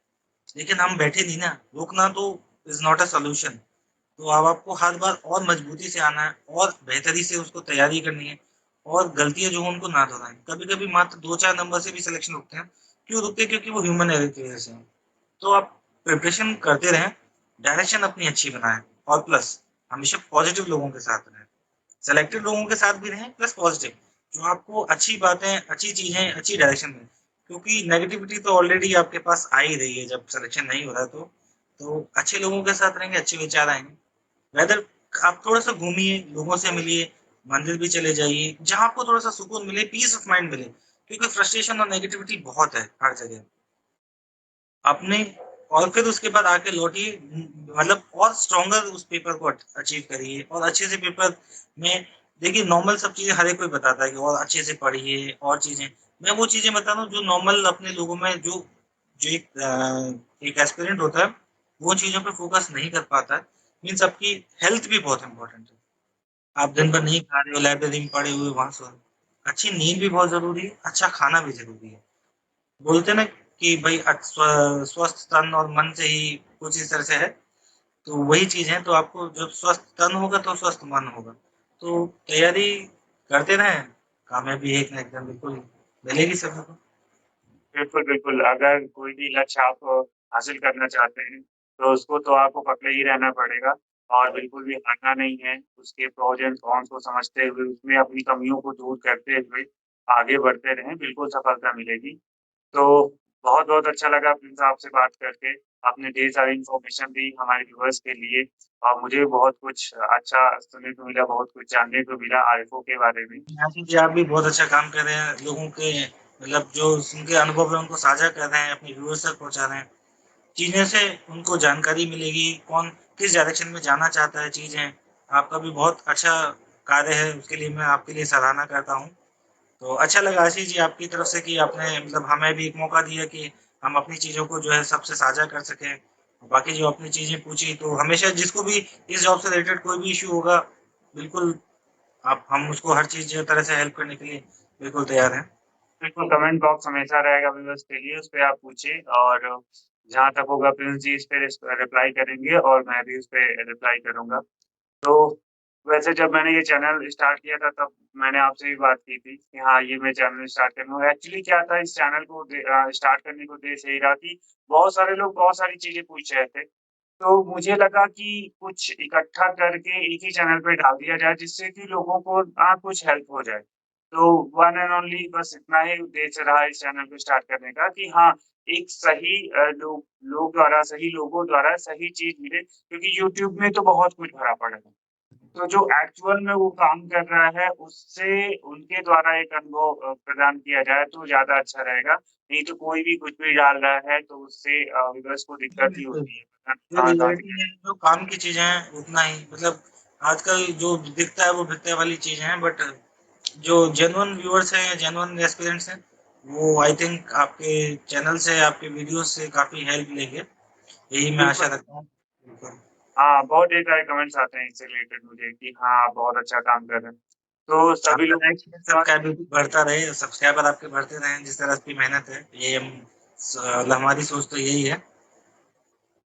लेकिन हम बैठे नहीं ना, रुकना तो इज़ नॉट अ सॉल्यूशन। तो अब आपको हर बार और मजबूती से आना है और बेहतरी से उसको तैयारी करनी है, और गलतियाँ जो हों उनको ना दोहराएँ। कभी-कभी मात्र 2-4 नंबर से भी सिलेक्शन रुकते हैं। क्यों रुकते हैं? क्योंकि वो ह्यूमन एरर की वजह से है। तो आप प्रिपरेशन करते रहें, डायरेक्शन अपनी अच्छी बनाएँ, और प्लस हमेशा पॉज़िटिव लोगों के साथ रहें। सेलेक्टेड लोगों के साथ भी रहें प्लस पॉज़िटिव, जो आपको अच्छी बातें, अच्छी चीज़ें, अच्छी डायरेक्शन दें। क्योंकि नेगेटिविटी तो ऑलरेडी आपके पास आ ही रही है जब सिलेक्शन नहीं हो रहा है तो। तो अच्छे लोगों के साथ रहेंगे, अच्छे विचार आएँगे। वेदर आप थोड़ा-सा घूमिए, लोगों से मिलिए, मंदिर भी चले जाइए, जहाँ आपको थोड़ा-सा सुकून मिले, पीस ऑफ माइंड मिले, क्योंकि फ्रस्ट्रेशन और नेगेटिविटी बहुत है हर जगह। आपने और फिर उसके बाद आके लौटिए, मतलब और स्ट्रॉन्गर उस पेपर को अचीव करिए और अच्छे से पेपर में देखिए नॉर्मल सब चीज़ें हर एक कोई बताता है कि और अच्छे से पढ़िए और चीज़ें। मैं वो चीज़ें बता रहा हूँ जो नॉर्मल अपने लोगों में जो जो एक एस्पिरेंट होता है, वो चीज़ों पे फ़ोकस नहीं कर पाता है। मीन्स आपकी हेल्थ भी बहुत इम्पोर्टेंट है। आप दिन भर बिल्कुल, नहीं खा रहे हो, लाइब्रेरी में पड़े हुए वहाँ सो रहे हो। अच्छी नींद भी बहुत ज़रूरी है, अच्छा खाना भी ज़रूरी है। बोलते हैं ना कि भाई स्वस्थ तन और मन से ही कुछ इस तरह से है, तो वही चीज़ है। तो आपको जब स्वस्थ तन होगा तो स्वस्थ मन होगा। तो तैयारी करते रहें, कामयाबी एक ना एक दिन बिल्कुल मिलेगी सभी को। बिल्कुल, बिल्कुल। अगर कोई भी लक्ष्य आप हासिल करना चाहते हैं, तो उसको तो आपको पकड़े ही रहना पड़ेगा और बिल्कुल भी हारना नहीं है। उसके प्रोज़ एंड कॉन्स को समझते हुए, उसमें अपनी कमियों को दूर करते हुए आगे बढ़ते रहें, बिल्कुल सफलता मिलेगी। तो बहुत-बहुत अच्छा लगा प्रिंस आपसे बात करके। आपने ढेर सारी इन्फॉर्मेशन दी हमारे व्यूअर्स के लिए और मुझे भी बहुत कुछ अच्छा सुनने को मिला, बहुत कुछ जानने को मिला आरिफ़ों के बारे में। आशीष जी, आप भी बहुत अच्छा काम कर रहे हैं। लोगों के मतलब जो उनके अनुभव है उनको साझा कर रहे हैं, अपने व्यूअर्स तक पहुँचा रहे हैं। चीज़ें से उनको जानकारी मिलेगी, कौन किस डायरेक्शन में जाना चाहता है चीज़ें। आपका भी बहुत अच्छा कार्य है, उसके लिए मैं आपके लिए सराहना करता हूँ। तो अच्छा लगा आशीष जी आपकी तरफ से कि आपने मतलब हमें भी एक मौका दिया कि हम अपनी चीज़ों को जो है सबसे साझा कर सकें। बाकी जो अपनी चीज़ें पूछी तो हमेशा जिसको भी इस जॉब से रिलेटेड कोई भी इश्यू होगा, बिल्कुल आप हम उसको हर चीज़ तरह से हेल्प करने के लिए बिल्कुल तैयार हैं। बिल्कुल, कमेंट बॉक्स हमेशा रहेगा व्यूअर्स के लिए, उसपे आप पूछिए और जहाँ तक होगा प्रिंस जी इस पे रिप्लाई करेंगे और मैं भी उस पे रिप्लाई करूँगा। तो वैसे जब मैंने ये चैनल स्टार्ट किया था तब मैंने आपसे भी बात की थी कि हाँ, ये मैं चैनल स्टार्ट करूँगा। एक्चुअली क्या था इस चैनल को स्टार्ट करने को उद्देश्य यही रहा कि बहुत सारे लोग बहुत सारी चीज़ें पूछ रहे थे। तो मुझे लगा कि कुछ इकट्ठा करके एक ही चैनल पे डाल दिया जाए जिससे कि लोगों को कुछ हेल्प हो जाए। तो वन एंड ओनली बस इतना ही उद्देश्य रहा इस चैनल को स्टार्ट करने का कि हाँ, एक सही सही लोगों द्वारा सही चीज़ मिले क्योंकि यूट्यूब में तो बहुत कुछ भरा पड़ा है। तो जो एक्चुअल में वो काम कर रहा है, उससे उनके द्वारा एक अनुभव प्रदान किया जाए तो ज़्यादा अच्छा रहेगा। नहीं तो कोई भी कुछ भी डाल रहा है तो उससे व्यूअर्स को जी, दिक्कत ही बिल्कुल। होती है। पता नहीं जो कहाँ-कहाँ से रियलिटी में जो काम की चीज़ें हैं उतना ही मतलब आजकल जो दिखता है वो दिखने वाली चीज़ें हैं, बट जो जेन्युइन व्यूअर्स हैं या जेन्युइन एस्पिरेंट्स हैं, वो आई थिंक आपके चैनल से, आपके वीडियो से काफ़ी हेल्प लेंगे। यही मैं आशा बिल्कुल, रखता हूँ। बिल्कुल। हाँ, बहुत ढेर सारे कमेंट्स आते हैं इससे रिलेटेड मुझे कि हाँ, आप बहुत अच्छा काम कर रहे हैं। तो सभी आपका लोगों लाइक को धन्यवाद। सब्सक्राइब बढ़ता रहे, सब्सक्राइबर आपके बढ़ते रहें, जिस तरह की मेहनत है, ये हमारी सोच तो यही है।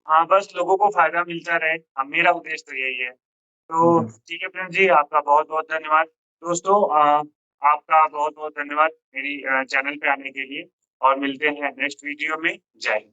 हाँ, बस लोगों को फ़ायदा मिलता रहे, मेरा उद्देश्य तो यही है। तो हुँ। ठीक है प्रेम जी, आपका बहुत-बहुत धन्यवाद। दोस्तों आपका बहुत-बहुत धन्यवाद मेरी चैनल पे आने के लिए और मिलते हैं नेक्स्ट वीडियो में। जय हिंद।